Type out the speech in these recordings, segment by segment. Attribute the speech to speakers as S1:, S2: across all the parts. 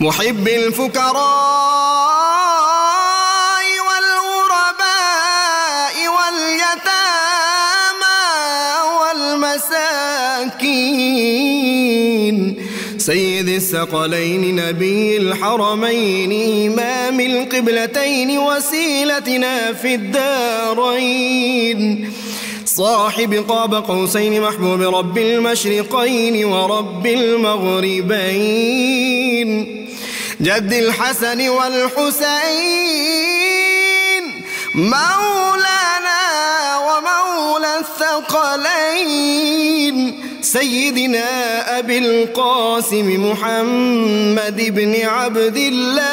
S1: محب الفقراء والغرباء واليتامى والمساكين سيد الثقلين نبي الحرمين إمام القبلتين وسيلتنا في الدارين صاحب قاب قوسين محبوب رب المشرقين ورب المغربين جد الحسن والحسين مولانا ومولى الثقلين سيدنا أبي القاسم محمد بن عبد الله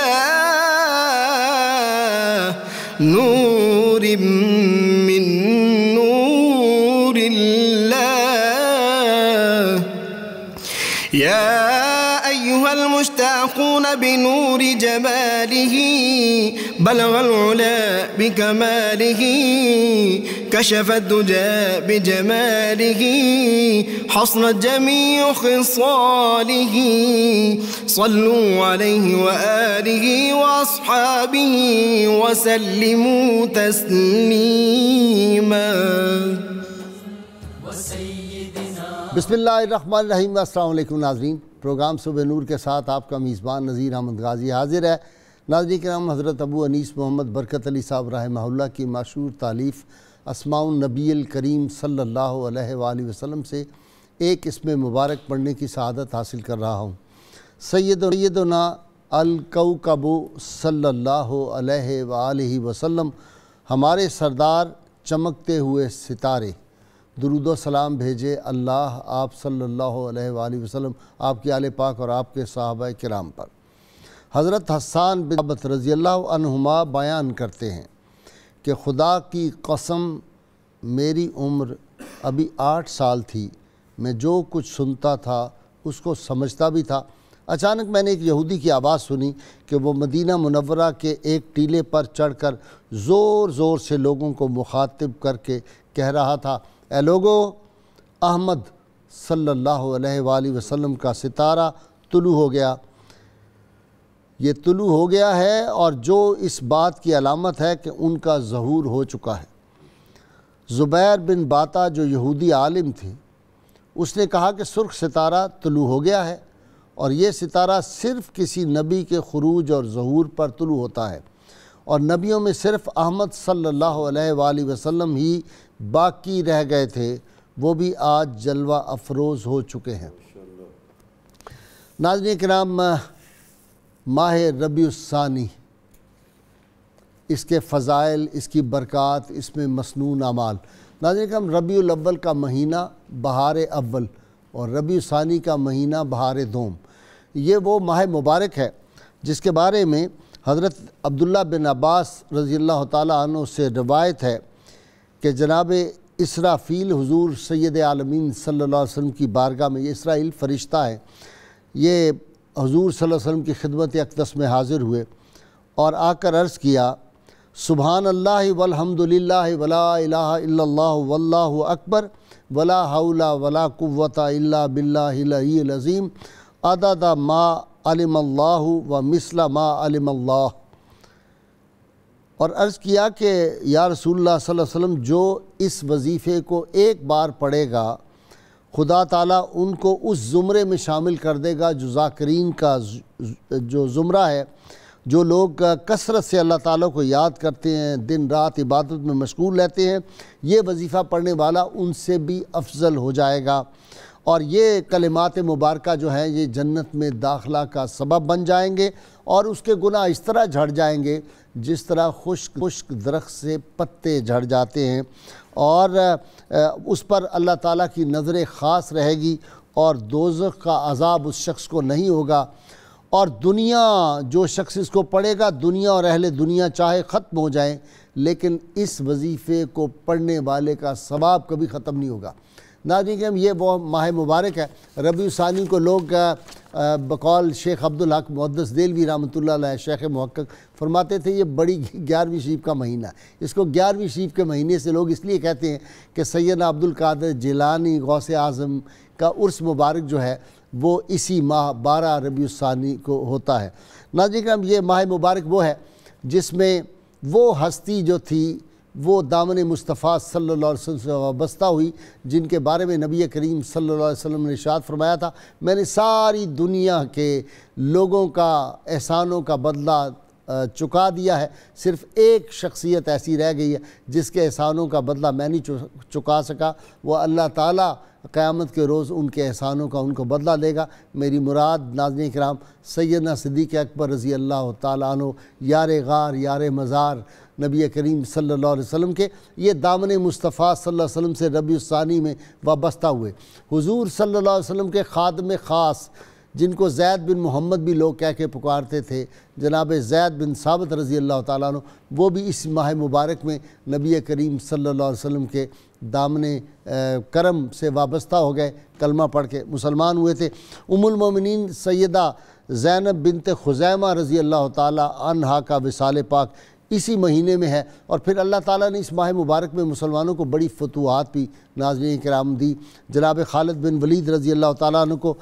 S1: نور من نور الله يا أيها المشتاقون بنور جماله بلغ العلا بكماله كشف الدجى بجماله حصنت جميع خصاله صلوا عليه وآله وأصحابه وسلموا تسليما.
S2: بسم اللہ الرحمن الرحیم. السلام علیکم ناظرین. پروگرام صبح نور کے ساتھ آپ کا میزبان نذیر احمد غازی حاضر ہے. ناظرین کرام، حضرت ابو انیس محمد برکت علی صاحب رحمہ اللہ کی مشہور تالیف اسماء النبی الکریم صلی اللہ علیہ وآلہ وسلم سے ایک اسم مبارک پڑھنے کی سعادت حاصل کر رہا ہوں. سیدنا الکوکب صلی اللہ علیہ وآلہ وسلم، ہمارے سردار چمکتے ہوئے ستارے، درود و سلام بھیجے اللہ آپ صلی اللہ علیہ وآلہ وسلم، آپ کی آل پاک اور آپ کے صحابہ کرام پر. حضرت حسان بن ثابت رضی اللہ عنہما بیان کرتے ہیں کہ خدا کی قسم میری عمر ابھی 8 سال تھی، میں جو کچھ سنتا تھا اس کو سمجھتا بھی تھا. اچانک میں نے ایک یہودی کی آواز سنی کہ وہ مدینہ منورہ کے ایک ٹیلے پر چڑھ کر زور زور سے لوگوں کو مخاطب کر کے کہہ رہا تھا، اے لوگو، احمد صلی اللہ علیہ وآلہ وسلم کا ستارہ طلوع ہو گیا. یہ طلوع ہو گیا ہے اور جو اس بات کی علامت ہے کہ ان کا ظہور ہو چکا ہے. زبیر بن باتا جو یہودی عالم تھے، اس نے کہا کہ سرخ ستارہ طلوع ہو گیا ہے اور یہ ستارہ صرف کسی نبی کے خروج اور ظہور پر طلوع ہوتا ہے، اور نبیوں میں صرف احمد صلی اللہ علیہ وآلہ وسلم ہی باقی رہ گئے تھے، وہ بھی آج جلوہ افروز ہو چکے ہیں. ناظرین کرام، ماہ ربیع الثانی، اس کے فضائل، اس کی برکات، اس میں مسنون اعمال. ناظرین کرام، ربیع الاول کا مہینہ بہار اول اور ربیع الثانی کا مہینہ بہار دوم، یہ وہ ماہ مبارک ہے جس کے بارے میں حضرت عبداللہ بن عباس رضی اللہ تعالیٰ عنہ سے روایت ہے کہ جناب اسرافیل حضور سید عالمین صلی اللہ علیہ وسلم کی بارگاہ میں، یہ اسرائیل فرشتہ ہے، یہ حضور صلی اللہ علیہ وسلم کی خدمت اقدس میں حاضر ہوئے اور آ کر عرض کیا، سبحان اللہ والحمدللہ ولا الہ الا اللہ واللہ اکبر ولا حول ولا قوة الا باللہ العلی العظیم عدد ما علم اللہ و مثل ما علم اللہ. اور عرض کیا کہ یا رسول اللہ صلی اللہ علیہ وسلم، جو اس وظیفے کو ایک بار پڑھے گا خدا تعالیٰ ان کو اس زمرے میں شامل کر دے گا جو ذاکرین کا جو زمرہ ہے، جو لوگ کثرت سے اللہ تعالیٰ کو یاد کرتے ہیں، دن رات عبادت میں مشغول رہتے ہیں. یہ وظیفہ پڑھنے والا ان سے بھی افضل ہو جائے گا، اور یہ کلمات مبارکہ جو ہیں یہ جنت میں داخلہ کا سبب بن جائیں گے، اور اس کے گناہ اس طرح جھڑ جائیں گے جس طرح خشک درخت سے پتے جھڑ جاتے ہیں، اور اس پر اللہ تعالیٰ کی نظر خاص رہے گی اور دوزخ کا عذاب اس شخص کو نہیں ہوگا. اور دنیا، جو شخص اس کو پڑھے گا، دنیا اور اہل دنیا چاہے ختم ہو جائیں لیکن اس وظیفے کو پڑھنے والے کا ثواب کبھی ختم نہیں ہوگا. ناظرین کرام، یہ وہ ماہ مبارک ہے. ربیع الثانی کو لوگ بقول شیخ عبدالحق محدث دہلوی رحمۃ اللہ علیہ شیخ محقق فرماتے تھے یہ بڑی 11ویں شریف کا مہینہ ہے. اس کو 11ویں شریف کے مہینے سے لوگ اس لیے کہتے ہیں کہ سیدنا عبدالقادر جیلانی غوث اعظم کا عرس مبارک جو ہے وہ اسی ماہ 12 ربیع الثانی کو ہوتا ہے۔ ناظرین کرام، یہ ماہ مبارک وہ ہے جس میں وہ ہستی جو تھی وہ دامن مصطفیٰ صلی اللہ علیہ وسلم سے وابستہ ہوئی، جن کے بارے میں نبی کریم صلی اللہ علیہ وسلم نے ارشاد فرمایا تھا، میں نے ساری دنیا کے لوگوں کا احسانوں کا بدلہ چکا دیا ہے، صرف ایک شخصیت ایسی رہ گئی ہے جس کے احسانوں کا بدلہ میں نہیں چکا سکا، وہ اللہ تعالیٰ قیامت کے روز ان کے احسانوں کا ان کو بدلہ دے گا۔ میری مراد ناظرین کرام سیدنا صدیق اکبر رضی اللہ تعالیٰ عنہ، یار غار یار مزار نبی کریم صلی اللہ علیہ وسلم کے، یہ دامن مصطفیٰ صلی اللہ علیہ وسلم سے ربیع الثانی میں وابستہ ہوئے۔ حضور صلی اللہ علیہ وسلم کے خادم خاص جن کو زید بن محمد بھی لوگ کہہ کے پکارتے تھے، جناب زید بن ثابت رضی اللہ تعالیٰ عنہ، وہ بھی اس ماہ مبارک میں نبی کریم صلی اللہ علیہ وسلم کے دامن کرم سے وابستہ ہو گئے، کلمہ پڑھ کے مسلمان ہوئے تھے۔ ام المومنین سیدہ زینب بنت خزیمہ رضی اللہ تعالیٰ عنہا کا وصال پاک اسی مہینے میں ہے، اور پھر اللہ تعالیٰ نے اس ماہ مبارک میں مسلمانوں کو بڑی فتوحات بھی ناظرین کرام دی۔ جناب خالد بن ولید رضی اللہ تعالیٰ عنہ کو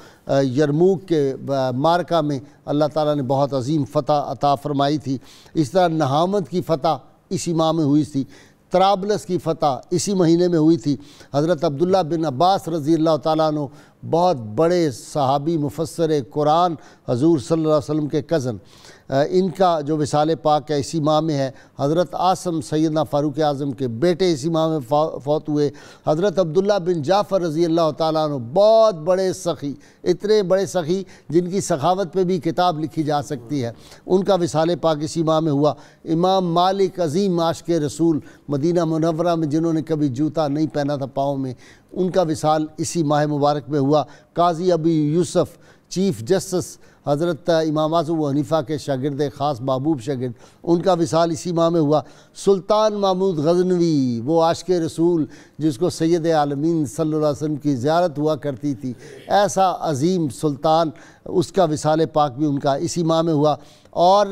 S2: یرموک کے معرکہ میں اللہ تعالیٰ نے بہت عظیم فتح عطا فرمائی تھی۔ اس طرح نہامت کی فتح اسی ماہ میں ہوئی تھی، طرابلس کی فتح اسی مہینے میں ہوئی تھی۔ حضرت عبداللہ بن عباس رضی اللہ تعالیٰ عنہ بہت بڑے صحابی مفسر قرآن، حضور صلی اللہ علیہ وسلم کے کزن، ان کا جو وصال پاک ہے اسی ماہ میں ہے۔ حضرت عاصم سیدنا فاروق اعظم کے بیٹے اسی ماہ میں فوت ہوئے۔ حضرت عبداللہ بن جعفر رضی اللہ تعالیٰ عنہ بہت بڑے سخی، اتنے بڑے سخی جن کی سخاوت پہ بھی کتاب لکھی جا سکتی ہے، ان کا وصال پاک اسی ماہ میں ہوا۔ امام مالک عظیم عاشق رسول، مدینہ منورہ میں جنہوں نے کبھی جوتا نہیں پہنا تھا پاؤں میں، ان کا وصال اسی ماہ مبارک میں ہوا۔ قاضی ابو یوسف چیف جسٹس حضرت امام اعظم ابو حنیفہ کے شاگرد خاص محبوب شاگرد، ان کا وصال اسی ماہ میں ہوا۔ سلطان محمود غزنوی، وہ عاشق رسول جس کو سید عالمین صلی اللہ علیہ وسلم کی زیارت ہوا کرتی تھی، ایسا عظیم سلطان، اس کا وصال پاک بھی ان کا اسی ماہ میں ہوا۔ اور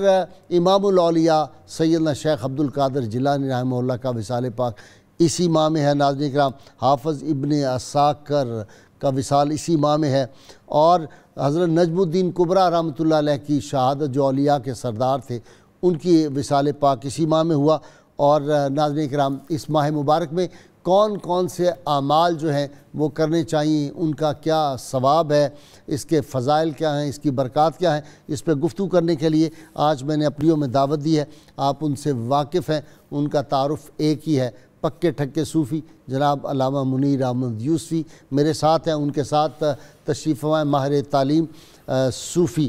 S2: امام الاولیاء سیدنا شیخ عبد القادر جیلانی رحمہ اللہ کا وصال پاک اسی ماہ میں ہے۔ ناظرین کرام، حافظ ابن عساکر کا وصال اسی ماہ میں ہے، اور حضرت نجم الدین کبریٰ رحمۃ اللہ علیہ کی شہادت، جو اولیاء کے سردار تھے، ان کی وصال پاک اسی ماہ میں ہوا۔ اور ناظرین کرام، اس ماہ مبارک میں کون کون سے اعمال جو ہیں وہ کرنے چاہیے، ان کا کیا ثواب ہے، اس کے فضائل کیا ہیں، اس کی برکات کیا ہیں، اس پہ گفتگو کرنے کے لیے آج میں نے اپنیوں میں دعوت دی ہے۔ آپ ان سے واقف ہیں، ان کا تعارف ایک ہی ہے، پکے ٹھکے صوفی جناب علامہ منیر احمد یوسفی میرے ساتھ ہیں۔ ان کے ساتھ تشریف فرما ماہر تعلیم صوفی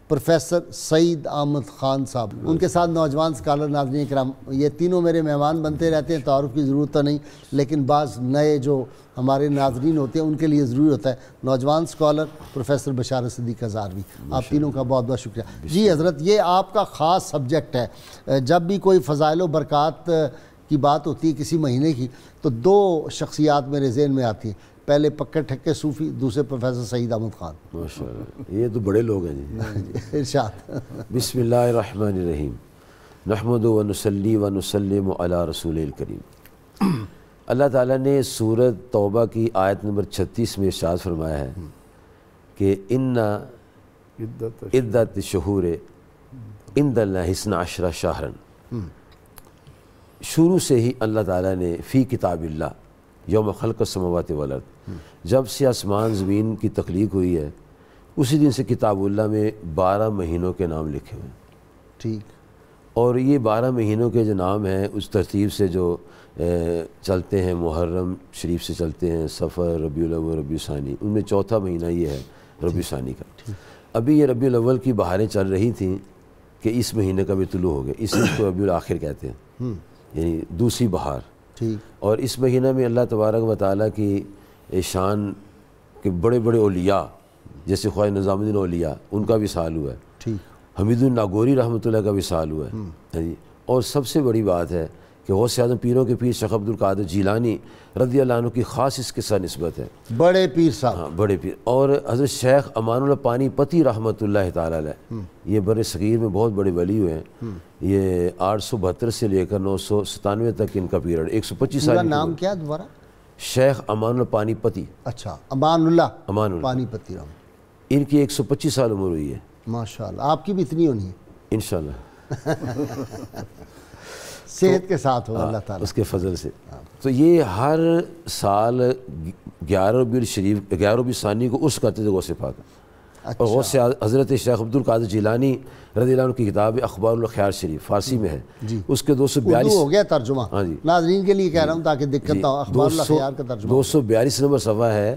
S2: پروفیسر سعید احمد خان صاحب، ان کے ساتھ نوجوان اسکالر۔ ناظرین کرام، یہ تینوں میرے مہمان بنتے رہتے ہیں، تعارف کی ضرورت تو نہیں، لیکن بعض نئے جو ہمارے ناظرین ہوتے ہیں ان کے لیے ضروری ہوتا ہے۔ نوجوان اسکالر پروفیسر بشارت صدیق ہزاروی، آپ تینوں کا بہت بہت شکریہ۔ جی حضرت، یہ آپ کا خاص سبجیکٹ ہے، جب بھی کوئی فضائل و برکات کی بات ہوتی ہے کسی مہینے کی، تو دو شخصیات میرے ذہن میں آتی ہیں، پہلے پکے ٹھکے صوفی، دوسرے پروفیسر سعید احمد خان۔
S3: ماشاءاللہ، یہ تو بڑے لوگ ہیں جی۔
S2: ارشاد۔
S3: بسم اللہ الرحمن الرحیم، نحمد و نصلی و نسلم علی رسول الکریم۔ اللہ تعالیٰ نے سورۃ توبہ کی آیت نمبر 36 میں ارشاد فرمایا ہے کہ ان عدت شہور عند اللہ 12 شہرا۔ شروع سے ہی اللہ تعالیٰ نے فی کتاب اللہ یوم خلق السماوات والارض، جب سے آسمان زمین کی تخلیق ہوئی ہے اسی دن سے کتاب اللہ میں 12 مہینوں کے نام لکھے ہوئے ہیں۔
S2: ٹھیک۔
S3: اور یہ 12 مہینوں کے جو نام ہیں اس ترتیب سے جو چلتے ہیں، محرم شریف سے چلتے ہیں، صفر، ربیع الاول، ربیع ثانی، ان میں چوتھا مہینہ یہ ہے ربیع ثانی کا۔ ابھی یہ ربیع الاول کی بہاریں چل رہی تھیں کہ اس مہینے کا بھی طلوع ہو گیا، اس کو ربیع الاخر کہتے ہیں، یعنی دوسری بہار۔ اور اس مہینہ میں اللہ تبارک و تعالیٰ کی شان کے بڑے بڑے اولیاء جیسے خواجہ نظام الدین اولیاء، ان کا وصال ہوا ہے، حمید الناگوری رحمۃ اللہ کا وصال ہوا ہے۔ اور سب سے بڑی بات ہے کہ غوث اعظم پیروں کے پیر شیخ عبد القادر جیلانی رضی اللہ عنہ کی خاص اس کے ساتھ نسبت ہے،
S2: بڑے پیر صاحب۔
S3: ہاں، بڑے پیر۔ اور حضرت شیخ امان اللہ پانی پتی رحمۃ اللہ تعالیٰ علیہ، یہ بر صغیر میں بہت بڑے ولی ہوئے ہیں۔ یہ 872 سے لے کر 997 تک ان کا پیریڈ، 125 سال۔
S2: کا نام کیا دوبارہ؟
S3: شیخ امان اللہ پانی پتی۔
S2: اچھا، امان اللہ پانی پتی رحمۃ۔
S3: ان کی 125 سال عمر ہوئی ہے
S2: ماشاءاللہ. آپ کی بھی اتنی ہونی ہے
S3: انشاءاللہ،
S2: صحت کے ساتھ ہو اللہ تعالیٰ
S3: اس کے فضل سے. تو یہ ہر سال 11 ربیع ثانی کو عرس کرتے تھے غوث پاک. اور غوث حضرت شیخ عبد القادر جیلانی رضی اللہ عنہ کی کتاب اخبار الخیار شریف فارسی میں ہے، اس کے 242
S2: ہو گیا ترجمہ.
S3: ہاں جی،
S2: ناظرین کے لیے کہہ رہا ہوں تاکہ دقت نہ ہو. اخبار الخیار کا ترجمہ
S3: 242 نمبر صفحہ ہے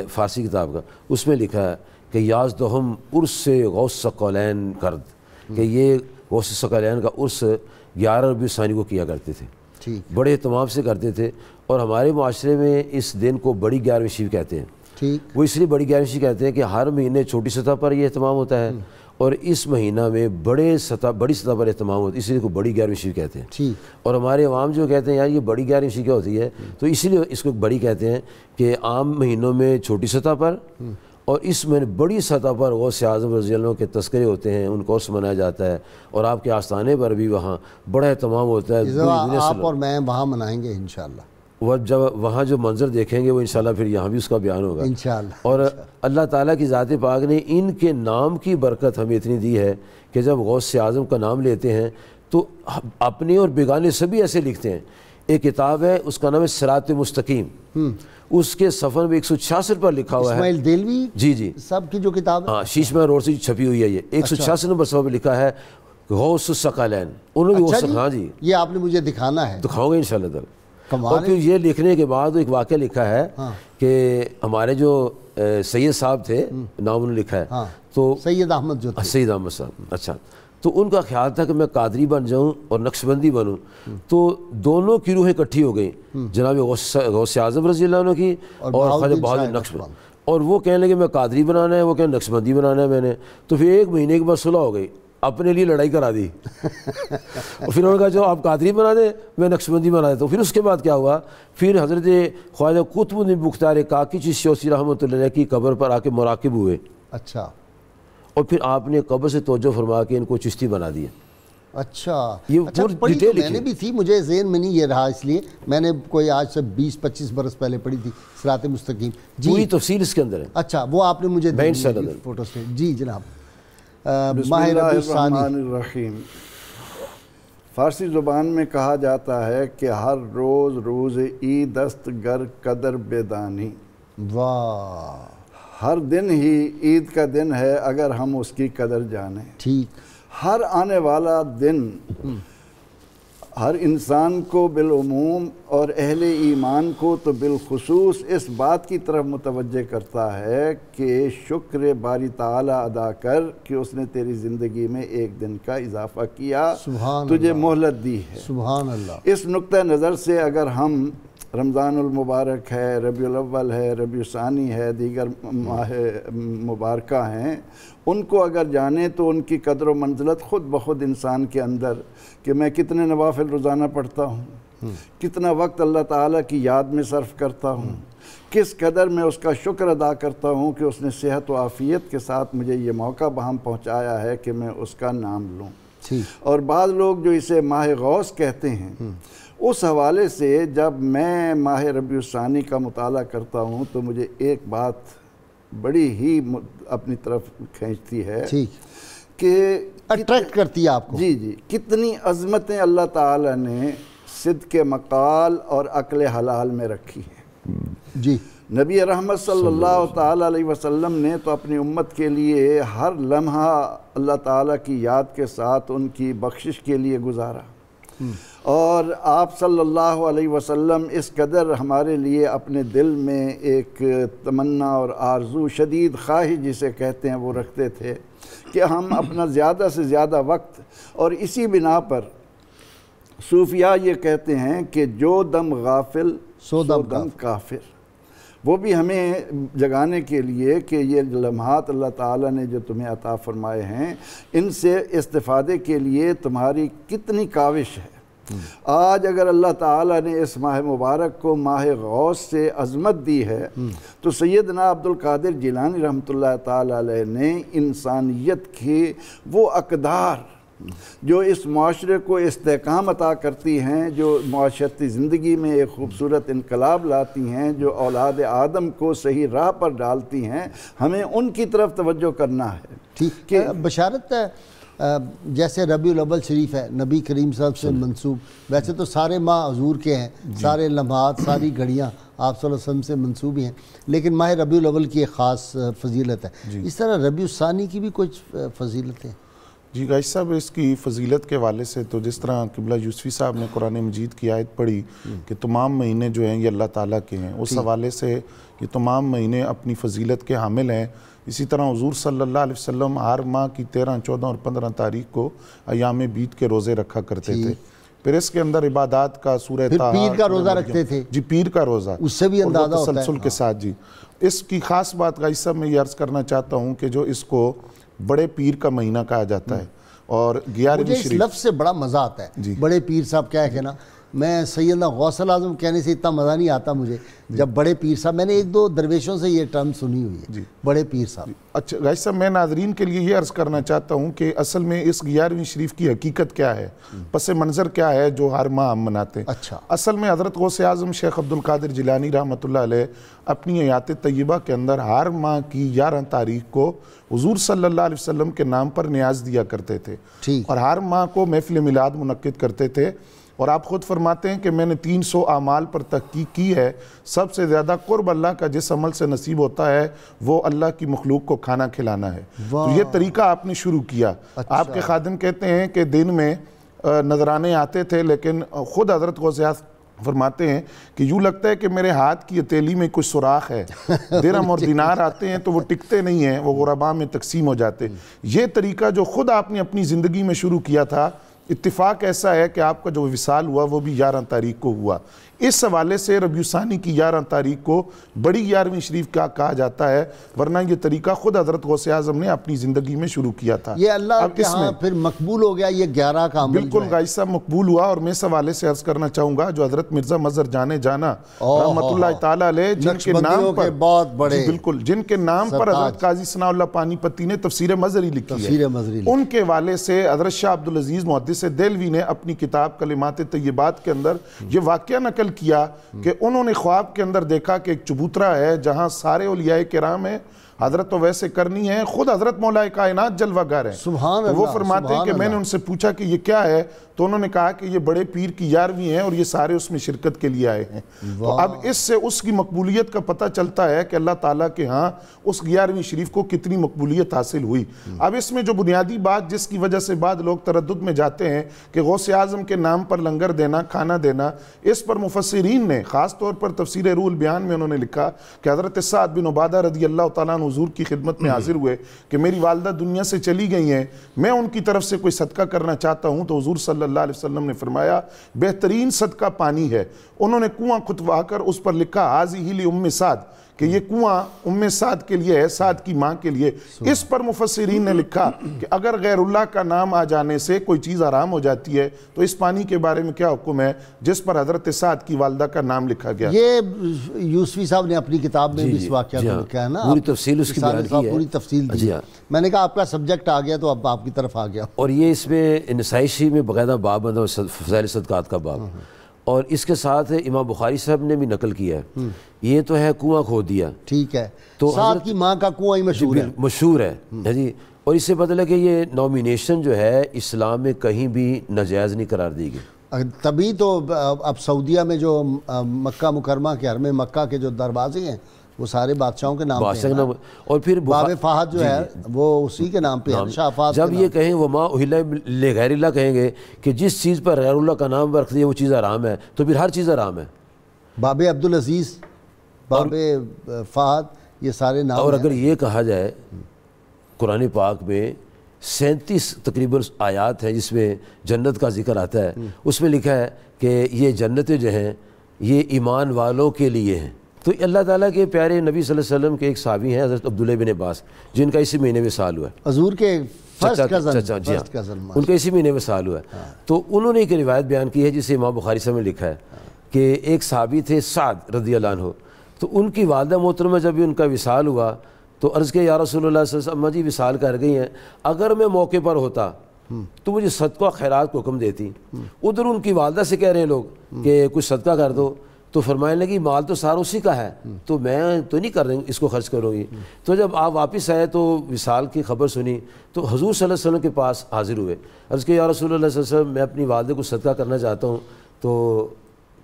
S3: فارسی کتاب کا. اس میں لکھا ہے کہ یازدہم عرس غوث ثقلین کرد، کہ یہ غوث ثقلین کا عرس 11 ربیع ثانی کو کیا کرتے تھے، بڑے اہتمام سے کرتے تھے. اور ہمارے معاشرے میں اس دن کو بڑی 11ویں شیو کہتے ہیں. وہ اس لیے بڑی 11ویں شیو کہتے ہیں کہ ہر مہینے چھوٹی سطح پر یہ اہتمام ہوتا ہے، اور اس مہینہ میں بڑی سطح پر اہتمام ہوتا ہے، اس لیے کو بڑی 11ویں شیو کہتے ہیں. اور ہمارے عوام جو کہتے ہیں یار یہ بڑی 11ویں شیو کیا ہوتی ہے، تو اسی لیے اس کو بڑی کہتے ہیں کہ عام مہینوں میں چھوٹی سطح پر، اور اس میں بڑی سطح پر غوث اعظم رضی اللہ عنہ کے تذکرے ہوتے ہیں، ان کو عرس منایا جاتا ہے. اور آپ کے آستانے پر بھی وہاں بڑا اہتمام ہوتا ہے.
S2: آپ اور میں وہاں منائیں گے انشاءاللہ.
S3: وہ جب وہاں جو منظر دیکھیں گے وہ انشاءاللہ پھر یہاں بھی اس کا بیان ہوگا
S2: انشاءاللہ.
S3: اور اللہ تعالیٰ کی ذات پاک نے ان کے نام کی برکت ہمیں اتنی دی ہے کہ جب غوث اعظم کا نام لیتے ہیں تو اپنے اور بیگانے سبھی ایسے لکھتے ہیں. ایک کتاب ہے اس کا نام ہے صراط مستقیم، اس کے صفحہ میں 166 پر لکھا ہوا ہے.
S2: اسماعیل دیلوی
S3: جی
S2: سب کی جو کتاب ہے،
S3: ہاں، شیشمہ روڈ سے چھپی ہوئی ہے. یہ 166 نمبر صفحہ پہ لکھا ہے غوث الثقلین. انہوں نے ہاں جی
S2: یہ آپ نے مجھے دکھانا ہے،
S3: دکھاؤں گے انشاءاللہ تعالی. اور پھر یہ لکھنے کے بعد ایک واقعہ لکھا ہے کہ ہمارے جو سید صاحب تھے، نام انہوں نے لکھا ہے، تو
S2: سید احمد جو تھے،
S3: سید احمد صاحب، اچھا، تو ان کا خیال تھا کہ میں قادری بن جاؤں اور نقشبندی بنوں. تو دونوں کی روحیں اکٹھی ہو گئیں، جناب غوث اعظم رضی اللہ عنہ کی اور خواجہ بہادر نقشبند. اور وہ کہنے لگے میں قادری بنانا ہے، وہ کہنے نقشبندی بنانا ہے میں نے. تو پھر 1 مہینے کے بعد صلح ہو گئی، اپنے لیے لڑائی کرا دی. اور پھر انہوں نے کہا جو آپ قادری بنا دیں میں نقشبندی بنا دیتا ہوں. پھر اس کے بعد کیا ہوا، پھر حضرت خواجہ قطب الدین بختیار کاکی چیز شوسی رحمۃ اللہ علیہ کی قبر پر آ کے مراقب ہوئے.
S2: اچھا.
S3: اور پھر آپ نے قبر سے توجہ فرما کے ان کو چشتی بنا دیا.
S2: اچھا،
S3: یہ
S2: پڑھی تو میں نے بھی تھی، مجھے ذہن میں نہیں یہ رہا، اس لیے میں نے کوئی آج سے 20-25 برس پہلے پڑھی تھی صراط مستقیم.
S3: پوری تفصیل اس کے اندر ہے.
S2: اچھا، وہ آپ نے مجھے فوٹو سے. جی جناب.
S4: بسم اللہ الرحمن الرحیم. فارسی زبان میں کہا جاتا ہے کہ ہر روز روز عید است گر قدر بیدانی.
S2: واہ.
S4: ہر دن ہی عید کا دن ہے اگر ہم اس کی قدر جانیں.
S2: ٹھیک.
S4: ہر آنے والا دن ہر انسان کو بالعموم اور اہل ایمان کو تو بالخصوص اس بات کی طرف متوجہ کرتا ہے کہ شکر باری تعالی ادا کر کہ اس نے تیری زندگی میں 1 دن کا اضافہ کیا، تجھے مہلت دی ہے.
S2: سبحان اللہ.
S4: اس نقطہ نظر سے اگر ہم رمضان المبارک ہے، ربیع الاول ہے، ربیع ثانی ہے، دیگر ماہ مبارکہ ہیں، ان کو اگر جانیں تو ان کی قدر و منزلت خود بخود انسان کے اندر، کہ میں کتنے نوافل روزانہ پڑھتا ہوں، کتنا وقت اللہ تعالیٰ کی یاد میں صرف کرتا ہوں، کس قدر میں اس کا شکر ادا کرتا ہوں کہ اس نے صحت و عافیت کے ساتھ مجھے یہ موقع بہم پہنچایا ہے کہ میں اس کا نام لوں. اور بعض لوگ جو اسے ماہ غوث کہتے ہیں، اس حوالے سے جب میں ماہ ربیع الثانی کا مطالعہ کرتا ہوں تو مجھے ایک بات بڑی ہی اپنی طرف کھینچتی ہے کہ
S2: اٹریکٹ کرتی ہے آپ کو.
S4: جی کتنی عظمتیں اللہ تعالیٰ نے صدق مقال اور عقل حلال میں رکھی ہیں.
S2: جی
S4: نبی رحمت صلی اللہ تعالیٰ علیہ وسلم نے تو اپنی امت کے لیے ہر لمحہ اللہ تعالیٰ کی یاد کے ساتھ ان کی بخشش کے لیے گزارا. اور آپ صلی اللہ علیہ وسلم اس قدر ہمارے لیے اپنے دل میں ایک تمنا اور آرزو، شدید خواہش جسے کہتے ہیں، وہ رکھتے تھے کہ ہم اپنا زیادہ سے زیادہ وقت، اور اسی بنا پر صوفیاء یہ کہتے ہیں کہ جو دم غافل سو دم کافر. وہ بھی ہمیں جگانے کے لیے کہ یہ لمحات اللہ تعالیٰ نے جو تمہیں عطا فرمائے ہیں، ان سے استفادے کے لیے تمہاری کتنی کاوش ہے. آج اگر اللہ تعالیٰ نے اس ماہ مبارک کو ماہ غوث سے عظمت دی ہے تو سیدنا عبد القادر جیلانی رحمۃ اللہ تعالیٰ علیہ نے انسانیت کے وہ اقدار جو اس معاشرے کو استحکام عطا کرتی ہیں، جو معاشرتی زندگی میں ایک خوبصورت انقلاب لاتی ہیں، جو اولاد آدم کو صحیح راہ پر ڈالتی ہیں، ہمیں ان کی طرف توجہ کرنا ہے۔
S2: ٹھیک کہ بشارت ہے، جیسے ربیع الاول شریف ہے نبی کریم صلی اللہ علیہ وسلم سے منسوب، ویسے تو سارے ماہ حضور کے ہیں، سارے لمحات، ساری گھڑیاں آپ صلی اللہ علیہ وسلم سے منسوب ہی ہیں، لیکن ماہ ربیع الاول کی ایک خاص فضیلت ہے۔ اس طرح ربیع الثانی کی بھی کچھ فضیلتیں؟
S5: جی گائش صاحب، اس کی فضیلت کے حوالے سے تو جس طرح قبلہ یوسفی صاحب نے قرآن مجید کی آیت پڑھی کہ تمام مہینے جو ہیں یہ اللہ تعالیٰ کے ہیں، اس حوالے سے یہ تمام مہینے اپنی فضیلت کے حامل ہیں۔ اسی طرح حضور صلی اللہ علیہ وسلم ہر ماہ کی 13، 14 اور 15 تاریخ کو ایام بیت کے روزے رکھا کرتے تھے۔ پھر اس کے اندر عبادات کا سورہ طٰہٰ،
S2: پیر کا روزہ رکھتے تھے،
S5: جی پیر کا روزہ،
S2: اس سے بھی اندازہ ہوتا ہے
S5: تسلسل کے ساتھ۔ جی اس کی خاص بات گائش صاحب میں یہ عرض کرنا چاہتا ہوں کہ جو اس کو بڑے پیر کا مہینہ کہا جاتا ہے، اور 11ویں
S2: مجھے اس لفظ سے بڑا مزہ آتا ہے، بڑے پیر صاحب کہہ کے نا، میں سیدنا غوث الاعظم کہنے سے اتنا مزہ نہیں آتا مجھے جب بڑے پیر صاحب، میں نے 1-2 درویشوں سے یہ ٹرم سنی ہوئی ہے، بڑے پیر صاحب۔
S5: اچھا گائش صاحب، میں ناظرین کے لیے یہ عرض کرنا چاہتا ہوں کہ اصل میں اس 11ویں شریف کی حقیقت کیا ہے، پس منظر کیا ہے جو ہر ماہ ہم مناتے ہیں۔
S2: اچھا،
S5: اصل میں حضرت غوث اعظم شیخ عبدالقادر جیلانی رحمۃ اللہ علیہ اپنی حیات طیبہ کے اندر ہر ماہ کی 11 تاریخ کو حضور صلی اللہ علیہ وسلم کے نام پر نیاز دیا کرتے تھے، اور ہر ماہ کو محفل میلاد منعقد کرتے تھے۔ اور آپ خود فرماتے ہیں کہ میں نے 300 اعمال پر تحقیق کی ہے، سب سے زیادہ قرب اللہ کا جس عمل سے نصیب ہوتا ہے وہ اللہ کی مخلوق کو کھانا کھلانا ہے۔ تو یہ طریقہ آپ نے شروع کیا۔ آپ کے خادم کہتے ہیں کہ دن میں نذرانے آتے تھے، لیکن خود حضرت غوث اعظم فرماتے ہیں کہ یوں لگتا ہے کہ میرے ہاتھ کی ہتھیلی میں کچھ سوراخ ہے، درہم اور دینار آتے ہیں تو وہ ٹکتے نہیں ہیں، وہ غرباء میں تقسیم ہو جاتے۔ یہ طریقہ جو خود آپ نے اپنی زندگی میں شروع کیا تھا، اتفاق ایسا ہے کہ آپ کا جو وصال ہوا وہ بھی 11 تاریخ کو ہوا۔ اس حوالے سے ربیع الثانی کی 11 تاریخ کو بڑی 11ویں شریف کا کہا جاتا ہے، ورنہ یہ طریقہ خود حضرت غوث اعظم نے اپنی زندگی میں شروع کیا تھا۔
S2: یہ اللہ کے ہاں پھر مقبول ہو گیا یہ 11 کا عمل؟
S5: بالکل گائش صاحب مقبول ہوا، اور میں اس حوالے سے عرض کرنا چاہوں گا جو حضرت مرزا مظہر جانے جانا رحمۃ اللہ تعالیٰ علیہ، جن کے نام پر
S2: بہت بڑے،
S5: بالکل جن کے نام پر حضرت قاضی ثناء اللہ پانی پتی نے تفسیر مظہری لکھی ہے، ان کے حوالے سے حضرت شاہ عبدالعزیز محدث دہلوی نے اپنی کتاب کلمات طیبات کے اندر یہ واقعہ نقل کیا کہ انہوں نے خواب کے اندر دیکھا کہ ایک چبوترا ہے جہاں سارے اولیاء کرام ہیں، حضرت تو ویسے کرنی ہے، خود حضرت مولا کائنات جلوہ گر ہے۔
S2: سبحان اللہ۔
S5: وہ فرماتے ہیں کہ میں نے ان سے پوچھا کہ یہ کیا ہے، تو انہوں نے کہا کہ یہ بڑے پیر کی 11ویں ہیں اور یہ سارے اس میں شرکت کے لیے آئے ہیں۔ تو اب اس سے اس کی مقبولیت کا پتہ چلتا ہے کہ اللہ تعالیٰ کے ہاں اس 11ویں شریف کو کتنی مقبولیت حاصل ہوئی۔ اب اس میں جو بنیادی بات جس کی وجہ سے بعد لوگ تردد میں جاتے ہیں کہ غوث اعظم کے نام پر لنگر دینا، کھانا دینا، اس پر مفسرین نے خاص طور پر تفسیر روح البیان میں انہوں نے لکھا کہ حضرت سعد بن عبادہ رضی اللہ تعالیٰ عنہ حضور کی خدمت میں حاضر ہوئے کہ میری والدہ دنیا سے چلی گئی ہیں، میں ان کی طرف سے کوئی صدقہ کرنا چاہتا ہوں، تو حضور صلی اللہ علیہ وسلم نے فرمایا بہترین صدقہ پانی ہے۔ انہوں نے کنواں کھدوا کر اس پر لکھا حاذی لأم سعد، کہ یہ کنواں ام سعد کے لیے ہے، سعد کی ماں کے لیے۔ اس پر مفسرین نے لکھا کہ اگر غیر اللہ کا نام آ جانے سے کوئی چیز حرام ہو جاتی ہے تو اس پانی کے بارے میں کیا حکم ہے جس پر حضرت سعد کی والدہ کا نام لکھا گیا۔
S2: یہ یوسفی صاحب نے اپنی کتاب میں بھی اس واقعہ کو لکھا ہے نا،
S3: پوری تفصیل اس کی بیان کی ہے،
S2: پوری تفصیل دی۔ میں نے کہا آپ کا سبجیکٹ آ گیا تو اب آپ کی طرف آ گیا۔
S3: اور یہ اس میں نسائی شریف میں باقاعدہ باب بنا فضائل صدقات کا باب، اور اس کے ساتھ امام بخاری صاحب نے بھی نقل کیا ہے۔ یہ تو ہے کنواں کھود دیا،
S2: ٹھیک ہے،
S3: تو
S2: سعد کی ماں کا کنواں ہی
S3: مشہور ہے جی، اور اس سے پتہ لگا کہ یہ نومینیشن جو ہے اسلام میں کہیں بھی ناجائز نہیں قرار دی گئی۔
S2: تبھی تو اب سعودیہ میں جو مکہ مکرمہ کے حرم مکہ کے جو دروازے ہیں وہ سارے بادشاہوں کے نام پہ ہیں،
S3: اور پھر
S2: باب فہد جو ہے وہ اسی کے نام پہ ہے، شاہ فہد۔
S3: جب یہ کہیں وما اہل لغیر اللہ کہیں گے کہ جس چیز پر غیر اللہ کا نام رکھ دیا وہ چیز حرام ہے، تو پھر ہر چیز حرام ہے۔
S2: باب عبدالعزیز، باب فہد، یہ سارے نام۔
S3: اور اگر یہ کہا جائے قرآن پاک میں 37 تقریباً آیات ہیں جس میں جنت کا ذکر آتا ہے، اس میں لکھا ہے کہ یہ جنتیں جو ہیں یہ ایمان والوں کے لیے ہیں۔ تو اللہ تعالیٰ کے پیارے نبی صلی اللہ علیہ وسلم کے ایک صحابی ہیں حضرت عبداللہ بن عباس، جن کا اسی مہینے وصال ہوا ہے،
S2: حضور کے فرسٹ
S3: چچا، جی ہاں، ان کا اسی مہینے وصال ہوا ہے۔ تو انہوں نے ایک روایت بیان کی ہے جسے امام بخاری صاحب نے لکھا ہے کہ ایک صحابی تھے سعد رضی اللہ عنہ، تو ان کی والدہ محترمہ جب بھی ان کا وصال ہوا تو عرض کہ یا رسول اللہ صلی اللہ علیہ وسلم، اماں جی وصال کر گئی ہیں، اگر میں موقع پر ہوتا تو مجھے صدقہ خیرات کو حکم دیتی. ادھر ان کی والدہ سے کہہ رہے ہیں لوگ کہ کچھ صدقہ کر دو, تو فرمانے لگی مال تو سارا اسی کا ہے, تو میں تو نہیں کر رہی اس کو خرچ کروں گی. تو جب آپ واپس آئے تو وصال کی خبر سنی تو حضور صلی اللہ علیہ وسلم کے پاس حاضر ہوئے. عرض کہ یا رسول اللہ صلی اللہ علیہ وسلم, میں اپنی والدہ کو صدقہ کرنا چاہتا ہوں, تو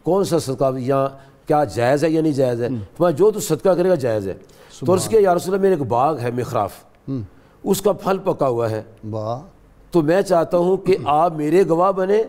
S3: کون سا صدقہ, یا کیا جائز ہے یا نہیں جائز ہے؟ فرمایا جو تو صدقہ کرے گا جائز ہے. تو عرض کیا یا رسول اللہ, میرے ایک باغ ہے مخراف, اس کا پھل پکا ہوا ہے, تو میں چاہتا ہوں کہ آپ میرے گواہ بنے,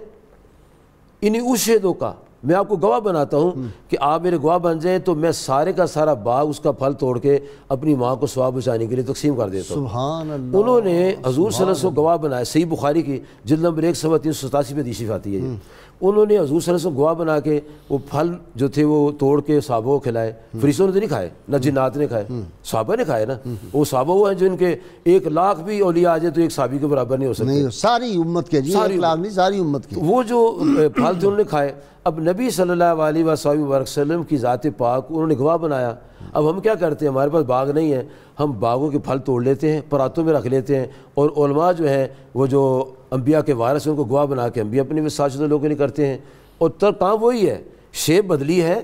S3: انہیں اشہدوا کا, میں آپ کو گواہ بناتا ہوں کہ آپ میرے گواہ بن جائیں, تو میں سارے کا سارا باغ اس کا پھل توڑ کے اپنی ماں کو ثواب بچانے کے لیے تقسیم کر دیتا ہوں.
S2: سبحان اللہ.
S3: انہوں نے حضور صلی اللہ علیہ وسلم گواہ بنایا. صحیح بخاری کی جلد نمبر 187 میں حدیث آتی ہے. انہوں نے حضور صلی اللہ علیہ وسلم گواہ بنا کے وہ پھل جو تھے وہ توڑ کے صحابہ کو کھلائے. فرشتوں نے تو نہیں کھائے, نہ جنات نے کھائے, صحابہ نے کھائے نا. وہ صحابہ وہ ہیں جو ان کے 1,00,000 بھی اولیاء آ جائے تو ایک صحابی کے برابر نہیں ہو سکتے,
S2: ساری امت کے, جی 1,00,000 نہیں, ساری امت کے.
S3: وہ جو پھل تھے انہوں نے کھائے. اب نبی صلی اللہ علیہ وسلم کی ذات پاک انہوں نے گواہ بنایا. اب ہم کیا کرتے ہیں, ہمارے پاس باغ نہیں ہے, ہم باغوں کے پھل توڑ لیتے ہیں, پراتوں میں رکھ لیتے ہیں, اور علماء جو ہیں وہ جو انبیاء کے وارث ہیں ان کو گواہ بنا کے ہم بھی اپنے ساتھ لوگوں کے لیے کرتے ہیں. اور کام وہی ہے, شیپ بدلی ہے,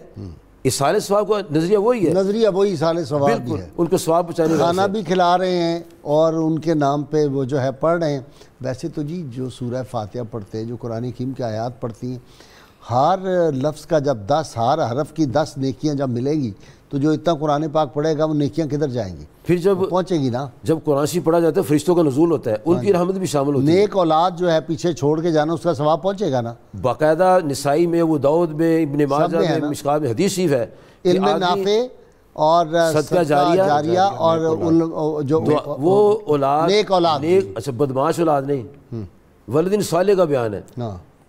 S3: اصال ثواب کا نظریہ وہی ہے,
S2: نظریہ وہی اصال ثواب بھی ہے.
S3: ان کو ثواب بچانے کا
S2: کھانا بھی کھلا رہے ہیں اور ان کے نام پہ وہ جو ہے پڑھ رہے ہیں. ویسے تو جی جو سورہ فاتحہ پڑھتے ہیں, جو قرآن حکیم کی آیات پڑھتی ہیں, ہر لفظ کا جب 10, ہر حرف کی 10 نیکیاں جب ملیں گی, تو جو اتنا قرآن پاک پڑھے گا وہ نیکیاں کدھر جائیں گی؟
S3: پھر جب
S2: پہنچے گی نا.
S3: جب قرآن شریف پڑھا جاتا ہے فرشتوں کا نزول ہوتا ہے, ان کی رحمت بھی شامل ہوتی ہے.
S2: نیک اولاد جو ہے پیچھے چھوڑ کے جانا, اس کا ثواب پہنچے گا نا.
S3: باقاعدہ نسائی میں, ابو داؤد میں, ابن ماجہ میں, مشکات میں حدیث شریف ہے,
S2: علم نافع اور صدقہ جاریہ اور جو
S3: وہ اولاد,
S2: نیک اولاد,
S3: اچھا بدماش اولاد نہیں, ولدین صالح کا بیان ہے.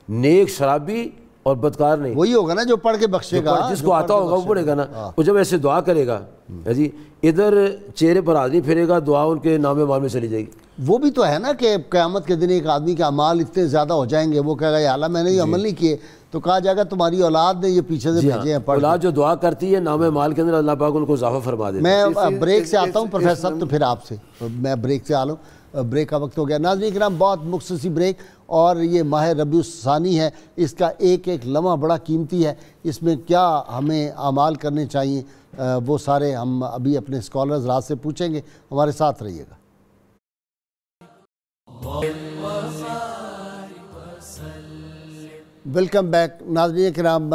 S3: نیک شرابی اور بدکار نہیں,
S2: وہی ہوگا نا جو پڑھ کے بخشے گا,
S3: جس کو آتا ہوگا وہ پڑھے گا نا. وہ جب ایسے دعا کرے گا جی, ادھر چہرے پر آدمی پھرے گا, دعا ان کے نام مال میں چلی جائے گی.
S2: وہ بھی تو ہے نا کہ قیامت کے دن ایک آدمی کے اعمال اتنے زیادہ ہو جائیں گے, وہ کہے گا یا اللہ میں نے یہ عمل نہیں کیے, تو کہا جائے گا تمہاری اولاد نے یہ پیچھے سے بھیجے ہیں.
S3: اولاد جو دعا کرتی ہے نام مال کے اندر اللہ پاک ان کو اضافہ فرما دیتا ہے.
S2: میں بریک سے آتا ہوں پروفیسر صاحب, تو پھر آپ سے میں بریک سے آ لوں, بریک کا وقت ہو گیا. ناظرین کرام, بہت مختصی بریک, اور یہ ماہ ربیع الثانی ہے, اس کا ایک ایک لمحہ بڑا قیمتی ہے. اس میں کیا ہمیں اعمال کرنے چاہیے, وہ سارے ہم ابھی اپنے اسکالرز رات سے پوچھیں گے. ہمارے ساتھ رہیے گا. Welcome back. ناظرین کرام,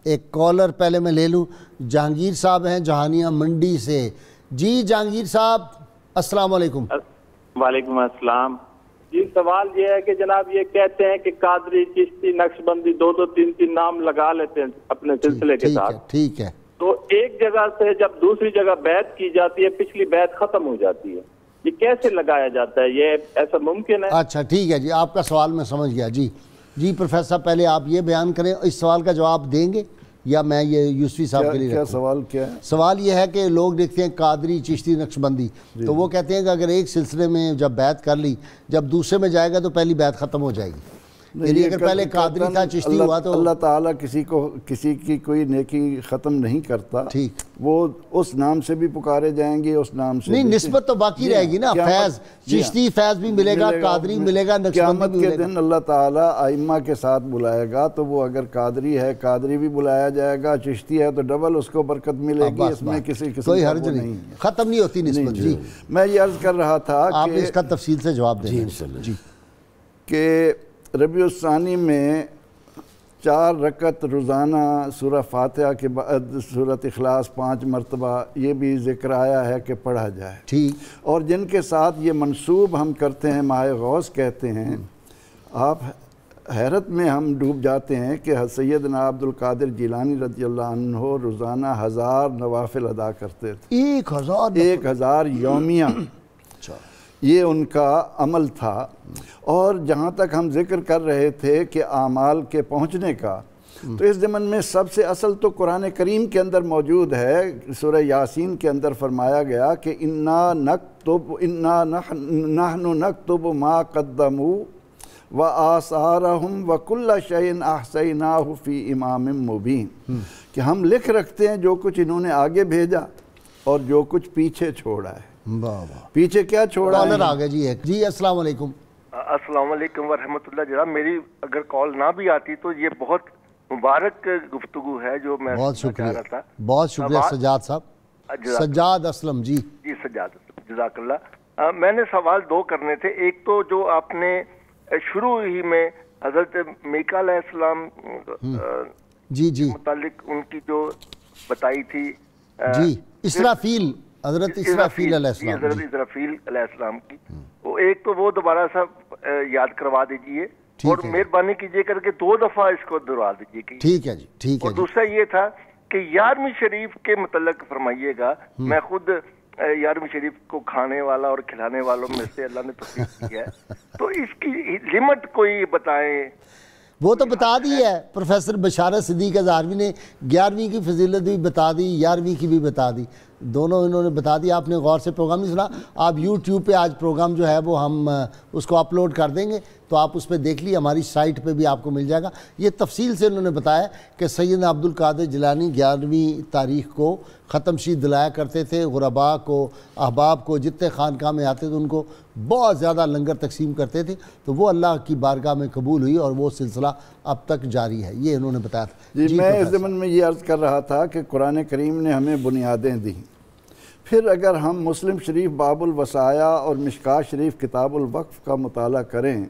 S2: ایک کالر پہلے میں لے لوں. جہانگیر صاحب ہیں جہانیہ منڈی سے. جی جہانگیر صاحب السلام علیکم.
S6: وعلیکم السلام. جی سوال یہ ہے کہ جناب یہ کہتے ہیں کہ قادری, چشتی, نقشبندی 2 3 نام لگا لیتے ہیں اپنے سلسلے کے ساتھ.
S2: ٹھیک ہے.
S6: تو ایک جگہ سے جب دوسری جگہ بیعت کی جاتی ہے, پچھلی بیعت ختم ہو جاتی ہے, یہ کیسے لگایا جاتا ہے, یہ ایسا ممکن ہے؟
S2: اچھا ٹھیک ہے جی, آپ کا سوال میں سمجھ گیا. جی پروفیسر صاحب پہلے آپ یہ بیان کریں, اس سوال کا جواب دیں گے یا میں یہ یوسفی صاحب کے لیے
S4: کیا سوال کیا ہے؟
S2: سوال یہ ہے کہ لوگ دیکھتے ہیں قادری, چشتی, نقشبندی, تو وہ کہتے ہیں کہ اگر ایک سلسلے میں جب بیعت کر لی, جب دوسرے میں جائے گا تو پہلی بیعت ختم ہو جائے گی. یعنی اگر پہلے قادری تھا, چشتی ہوا, تو
S4: اللہ تعالیٰ کسی کی کوئی نیکی ختم نہیں کرتا.
S2: ٹھیک,
S4: وہ اس نام سے بھی پکارے جائیں گے, اس نام سے
S2: نہیں, نسبت تو باقی رہے گی نا. فیض, چشتی فیض بھی ملے گا, قادری ملے گا,
S4: قیامت کے دن اللہ تعالیٰ ائمہ کے ساتھ بلائے گا, تو وہ اگر قادری ہے قادری بھی بلایا جائے گا, چشتی ہے تو ڈبل اس کو برکت ملے گی. اس میں کسی
S2: کوئی حرج نہیں, ختم نہیں ہوتی نسبت. جی
S4: میں یہ عرض کر رہا تھا
S2: آپ نے اس کا تفصیل سے جواب دیں
S3: جی
S4: کہ ربیع الثانی میں 4 رکعت روزانہ سورہ فاتحہ کے بعد سورۃ اخلاص 5 مرتبہ, یہ بھی ذکر آیا ہے کہ پڑھا جائے.
S2: ٹھیک,
S4: اور جن کے ساتھ یہ منسوب ہم کرتے ہیں, ماہ غوث کہتے ہیں, آپ حیرت میں ہم ڈوب جاتے ہیں کہ سیدنا عبد القادر جیلانی رضی اللہ عنہ روزانہ 1000 نوافل ادا کرتے تھے. 1000 یومیہ, یہ ان کا عمل تھا. اور جہاں تک ہم ذکر کر رہے تھے کہ اعمال کے پہنچنے کا, تو اس ضمن میں سب سے اصل تو قرآن کریم کے اندر موجود ہے. سورہ یاسین کے اندر فرمایا گیا کہ اِنَّا نَحْنُ نَكْتُبُ مَا قَدَّمُوا وَآثَارَهُمْ وَكُلَّ شَيْءٍ أَحْصَيْنَاهُ فِي إِمَامٍ مُبِينٍ, کہ ہم لکھ رکھتے ہیں جو کچھ انہوں نے آگے بھیجا اور جو کچھ پیچھے چھوڑا ہے. پیچھے کیا چھوڑا ہے؟
S2: آگے جی السلام علیکم.
S7: السلام علیکم ورحمۃ اللہ. جناب میری اگر کال نہ بھی آتی تو یہ بہت مبارک گفتگو ہے جو میں
S2: بہت
S7: چاہ
S2: شکریہ،
S7: رہا تھا.
S2: بہت شکریہ سجاد صاحب. سجاد اسلم جی
S7: سجاد جزاک اللہ. میں نے سوال دو کرنے تھے. ایک تو جو آپ نے شروع ہی میں حضرت میکا علیہ السلام
S2: جی
S7: متعلق ان کی جو بتائی تھی
S2: جی اسرافیل، حضرت اسرافیل علیہ السلام،
S7: حضرت اسرافیل علیہ السلام کی، وہ ایک تو وہ دوبارہ سا یاد کروا دیجئے اور مہربانی کیجئے کر کے 2 دفعہ اس کو دہرا دیجئے.
S2: ٹھیک ہے جی ٹھیک ہے.
S7: اور دوسرا یہ تھا کہ 11ویں شریف کے متعلق فرمائیے گا. میں خود 11ویں شریف کو کھانے والا اور کھلانے والوں میں سے اللہ نے توفیق کی ہے، تو اس کی لمٹ کوئی بتائیں.
S2: وہ تو بتا دی ہے پروفیسر بشارت صدیق ہزاروی نے، 11ویں کی فضیلت بھی بتا دی، 11ویں کی بھی بتا دی، دونوں انہوں نے بتا دی. آپ نے غور سے پروگرام نہیں سنا. آپ یوٹیوب پہ آج پروگرام جو ہے وہ ہم اس کو اپلوڈ کر دیں گے تو آپ اس پہ دیکھ لیے، ہماری سائٹ پہ بھی آپ کو مل جائے گا. یہ تفصیل سے انہوں نے بتایا کہ سیدنا عبد القادر جیلانی 11ویں تاریخ کو ختم شید دلایا کرتے تھے غرباء کو، احباب کو، جتنے خانقاہ میں آتے تھے ان کو بہت زیادہ لنگر تقسیم کرتے تھے. تو وہ اللہ کی بارگاہ میں قبول ہوئی اور وہ سلسلہ اب تک جاری ہے. یہ انہوں نے بتایا تھا.
S4: جی میں اس ضمن میں یہ عرض کر رہا تھا کہ قرآن کریم نے ہمیں بنیادیں دی. پھر اگر ہم مسلم شریف باب الوصایا اور مشکاۃ شریف کتاب الوقف کا مطالعہ کریں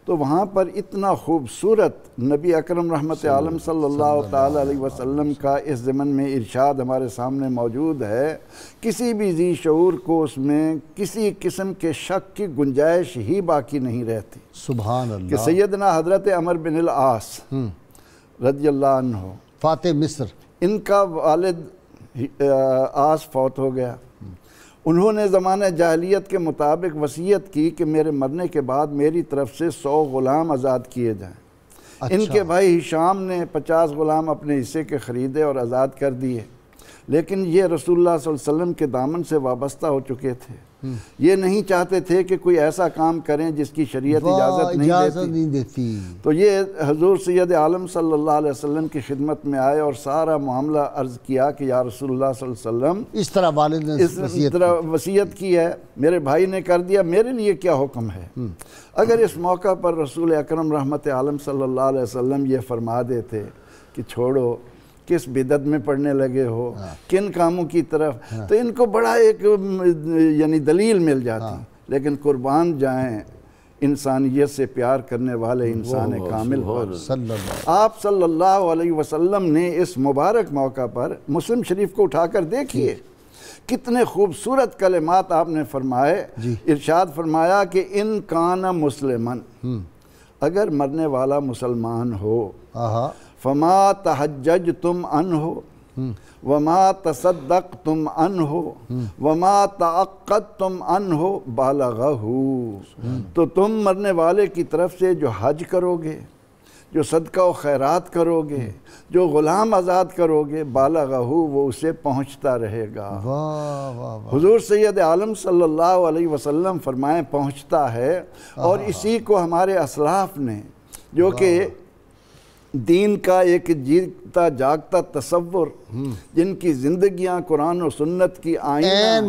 S4: تو وہاں پر اتنا خوبصورت نبی اکرم رحمت عالم صلی اللہ تعالی علیہ وسلم کا اس ضمن میں ارشاد ہمارے سامنے موجود ہے. کسی بھی ذی شعور کو اس میں کسی قسم کے شک کی گنجائش ہی باقی نہیں رہتی.
S2: سبحان اللہ.
S4: کہ سیدنا حضرت عمر بن العاص رضی اللہ عنہ
S2: فاتح مصر، ان
S4: کا والد عاص فوت ہو گیا. انہوں نے زمانہ جاہلیت کے مطابق وصیت کی کہ میرے مرنے کے بعد میری طرف سے 100 غلام آزاد کیے جائیں. ان کے بھائی ہشام نے 50 غلام اپنے حصے کے خریدے اور آزاد کر دیے، لیکن یہ رسول اللہ صلی اللہ علیہ وسلم کے دامن سے وابستہ ہو چکے تھے. یہ نہیں چاہتے تھے کہ کوئی ایسا کام کریں جس کی شریعت اجازت نہیں دیتی. تو یہ حضور سید عالم صلی اللہ علیہ وسلم کی خدمت میں آئے اور سارا معاملہ عرض کیا کہ یا رسول اللہ صلی اللہ علیہ وسلم
S2: اس طرح والد نے
S4: اس طرح وصیت کی ہے، میرے بھائی نے کر دیا، میرے لیے کیا حکم ہے. اگر اس موقع پر رسول اکرم رحمت عالم صلی اللہ علیہ وسلم یہ فرما دیتے کہ چھوڑو، کس بدعت میں پڑھنے لگے ہو، کن کاموں کی طرف، تو ان کو بڑا ایک یعنی دلیل مل جاتی. لیکن قربان جائیں انسانیت سے پیار کرنے والے انسان کامل پر. آپ صلی اللہ علیہ وسلم نے اس مبارک موقع پر مسلم شریف کو اٹھا کر دیکھیے کتنے خوبصورت کلمات آپ نے فرمائے. ارشاد فرمایا کہ ان کان مسلمن، اگر مرنے والا مسلمان ہو، فما تحججتم عنہ وما تصدقتم عنہ وما تعقدتم عنہ بالغہ، تو تم مرنے والے کی طرف سے جو حج کرو گے، جو صدقہ و خیرات کرو گے، جو غلام آزاد کرو گے، بالغہ وہ اسے پہنچتا رہے گا. حضور سید عالم صلی اللہ علیہ وسلم فرمائیں پہنچتا ہے. اور اسی کو ہمارے اسلاف نے جو کہ دین کا ایک جیتا جاگتا تصور، جن کی زندگیاں قرآن و سنت کی عین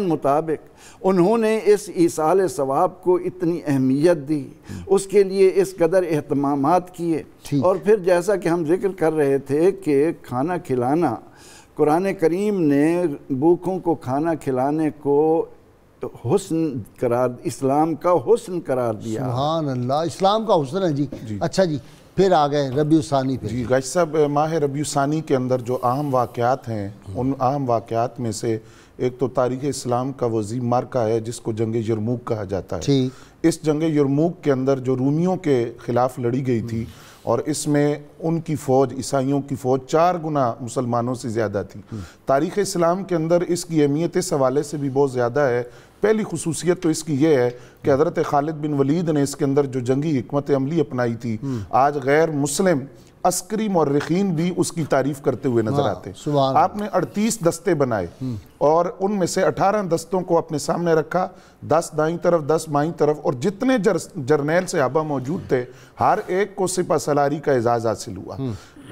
S4: مطابق، انہوں نے اس ایصال ثواب کو اتنی اہمیت دی، اس کے لیے اس قدر اہتمامات کیے. اور پھر جیسا کہ ہم ذکر کر رہے تھے کہ کھانا کھلانا، قرآن کریم نے بھوکوں کو کھانا کھلانے کو حسن قرار، اسلام کا حسن قرار دیا.
S2: سبحان اللہ، اسلام کا حسن ہے. جی اچھا جی پھر آگئے ربیع الثانی پہ.
S5: جی غازی صاحب، ماہ ربیع الثانی کے اندر جو اہم واقعات ہیں، ان اہم واقعات میں سے ایک تو تاریخ اسلام کا وہ عظیم معرکہ ہے جس کو جنگ یرموک کہا جاتا ہے. اس جنگ یرموک کے اندر جو رومیوں کے خلاف لڑی گئی تھی، اور اس میں ان کی فوج، عیسائیوں کی فوج 4 گنا مسلمانوں سے زیادہ تھی. تاریخ اسلام کے اندر اس کی اہمیت اس حوالے سے بھی بہت زیادہ ہے. پہلی خصوصیت تو اس کی یہ ہے کہ حضرت خالد بن ولید نے اس کے اندر جو جنگی حکمت عملی اپنائی تھی، آج غیر مسلم عسکری مورخین بھی اس کی تعریف کرتے ہوئے نظر آتے. آپ نے 38 دستے بنائے اور ان میں سے 18 دستوں کو اپنے سامنے رکھا، 10 دائیں طرف 10 بائیں طرف، اور جتنے جرنیل صحابہ موجود تھے ہر ایک کو سپہ سالاری کا اعزاز حاصل ہوا.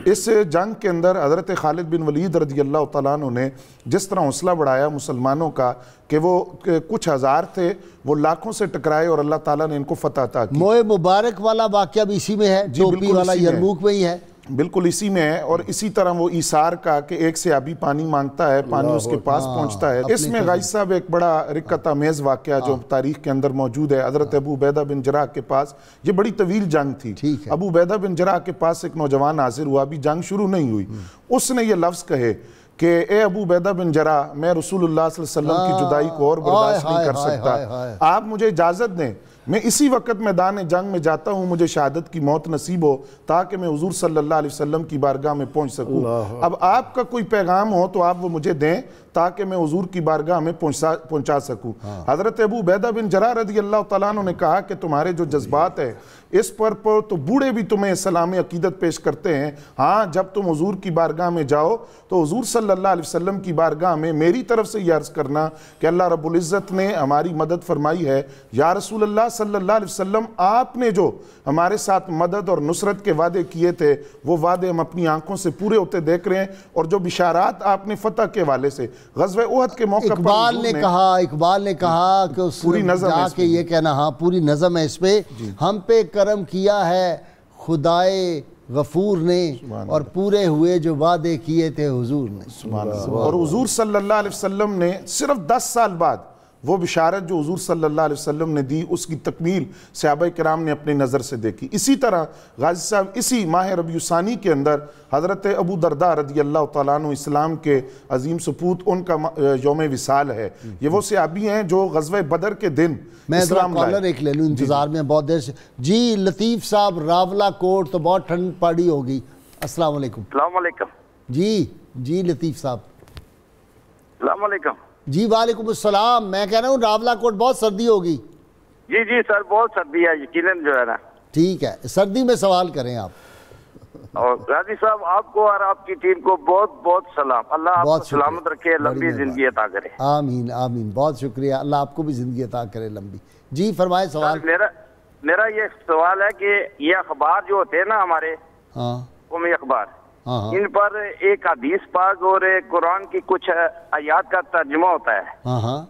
S5: اس جنگ کے اندر حضرت خالد بن ولید رضی اللہ تعالیٰ عنہ نے جس طرح حوصلہ بڑھایا مسلمانوں کا کہ وہ کچھ ہزار تھے وہ لاکھوں سے ٹکرائے اور اللہ تعالیٰ نے ان کو فتح عطا کی.
S2: موئے مبارک والا واقعہ بھی اسی میں ہے, ٹوپی والا یرموک میں ہی ہے.
S5: بالکل اسی میں ہے. اور اسی طرح وہ ایثار کا کہ ایک صحابی پانی مانگتا ہے, پانی اس کے پاس پہنچتا ہے. اس میں غازی صاحب ایک بڑا رکت آمیز واقعہ جو تاریخ کے اندر موجود ہے. حضرت ابو عبیدہ بن جراح کے پاس, یہ بڑی طویل جنگ تھی, ابو عبیدہ بن جراح کے پاس ایک نوجوان حاضر ہوا, ابھی جنگ شروع نہیں ہوئی. اس نے یہ لفظ کہے کہ اے ابو عبیدہ بن جراح, میں رسول اللہ صلی اللہ علیہ وسلم کی جدائی کو اور برداشت نہیں کر سکتا, آپ مجھے اجازت دیں میں اسی وقت میدان جنگ میں جاتا ہوں, مجھے شہادت کی موت نصیب ہو تاکہ میں حضور صلی اللہ علیہ وسلم کی بارگاہ میں پہنچ سکوں. اب آپ کا کوئی پیغام ہو تو آپ وہ مجھے دیں تاکہ میں حضور کی بارگاہ میں پہنچا سکوں. حضرت ابو عبیدہ بن جراح رضی اللہ تعالیٰ عنہ نے کہا کہ تمہارے جو جذبات ہیں اس پر تو بوڑھے بھی تمہیں سلام عقیدت پیش کرتے ہیں, ہاں جب تم حضور کی بارگاہ میں جاؤ تو حضور صلی اللہ علیہ وسلم کی بارگاہ میں میری طرف سے یہ عرض کرنا کہ اللہ رب العزت نے ہماری مدد فرمائی ہے. یا رسول اللہ صلی اللہ علیہ وسلم, آپ نے جو ہمارے ساتھ مدد اور نصرت کے وعدے کیے تھے وہ وعدے ہم اپنی آنکھوں سے پورے ہوتے دیکھ رہے ہیں, اور جو بشارات آپ نے فتح کے والے سے غزوہ احد کے موقع پر
S2: اقبال نے کہا کہ اس
S5: پوری نظم
S2: جا کے یہ کہنا, ہاں پوری نظم ہے اس پہ, ہم پہ کرم کیا ہے خدائے غفور نے اور پورے ہوئے جو وعدے کیے تھے حضور نے.
S5: اور حضور صلی اللہ علیہ وسلم نے صرف 10 سال بعد وہ بشارت جو حضور صلی اللہ علیہ وسلم نے دی اس کی تکمیل صحابہ کرام نے اپنی نظر سے دیکھی. اسی طرح غازی صاحب اسی ماہ ربیع الثانی کے اندر حضرت ابو درداء رضی اللہ تعالیٰ عنہ اسلام کے عظیم سپوت, ان کا یوم وصال ہے. یہ وہ صحابی ہیں جو غزوہ بدر کے دن
S2: میں کالر ایک لے لوں, انتظار میں بہت دیر سے. جی لطیف صاحب راولہ کوٹ, تو بہت ٹھنڈ پڑی ہوگی. السلام علیکم.
S8: السلام علیکم.
S2: جی لطیف صاحب.
S8: السلام علیکم.
S2: جی وعلیکم السلام. میں کہہ رہا ہوں راولہ کوٹ بہت سردی ہوگی.
S8: جی سر بہت سردی ہے یقیناً جو ہے نا.
S2: ٹھیک ہے, سردی میں سوال کریں آپ.
S8: اور غازی صاحب آپ کو اور آپ کی ٹیم کو بہت بہت سلام. اللہ آپ کو سلامت رکھے, لمبی زندگی عطا کرے.
S2: آمین آمین, بہت شکریہ, اللہ آپ کو بھی زندگی عطا کرے لمبی. جی فرمائے سوال.
S8: میرا یہ سوال ہے کہ یہ اخبار جو ہوتے ہیں نا ہمارے قومی اخبار, ان پر ایک حدیث پاک اور قرآن کی کچھ آیات کا ترجمہ ہوتا ہے.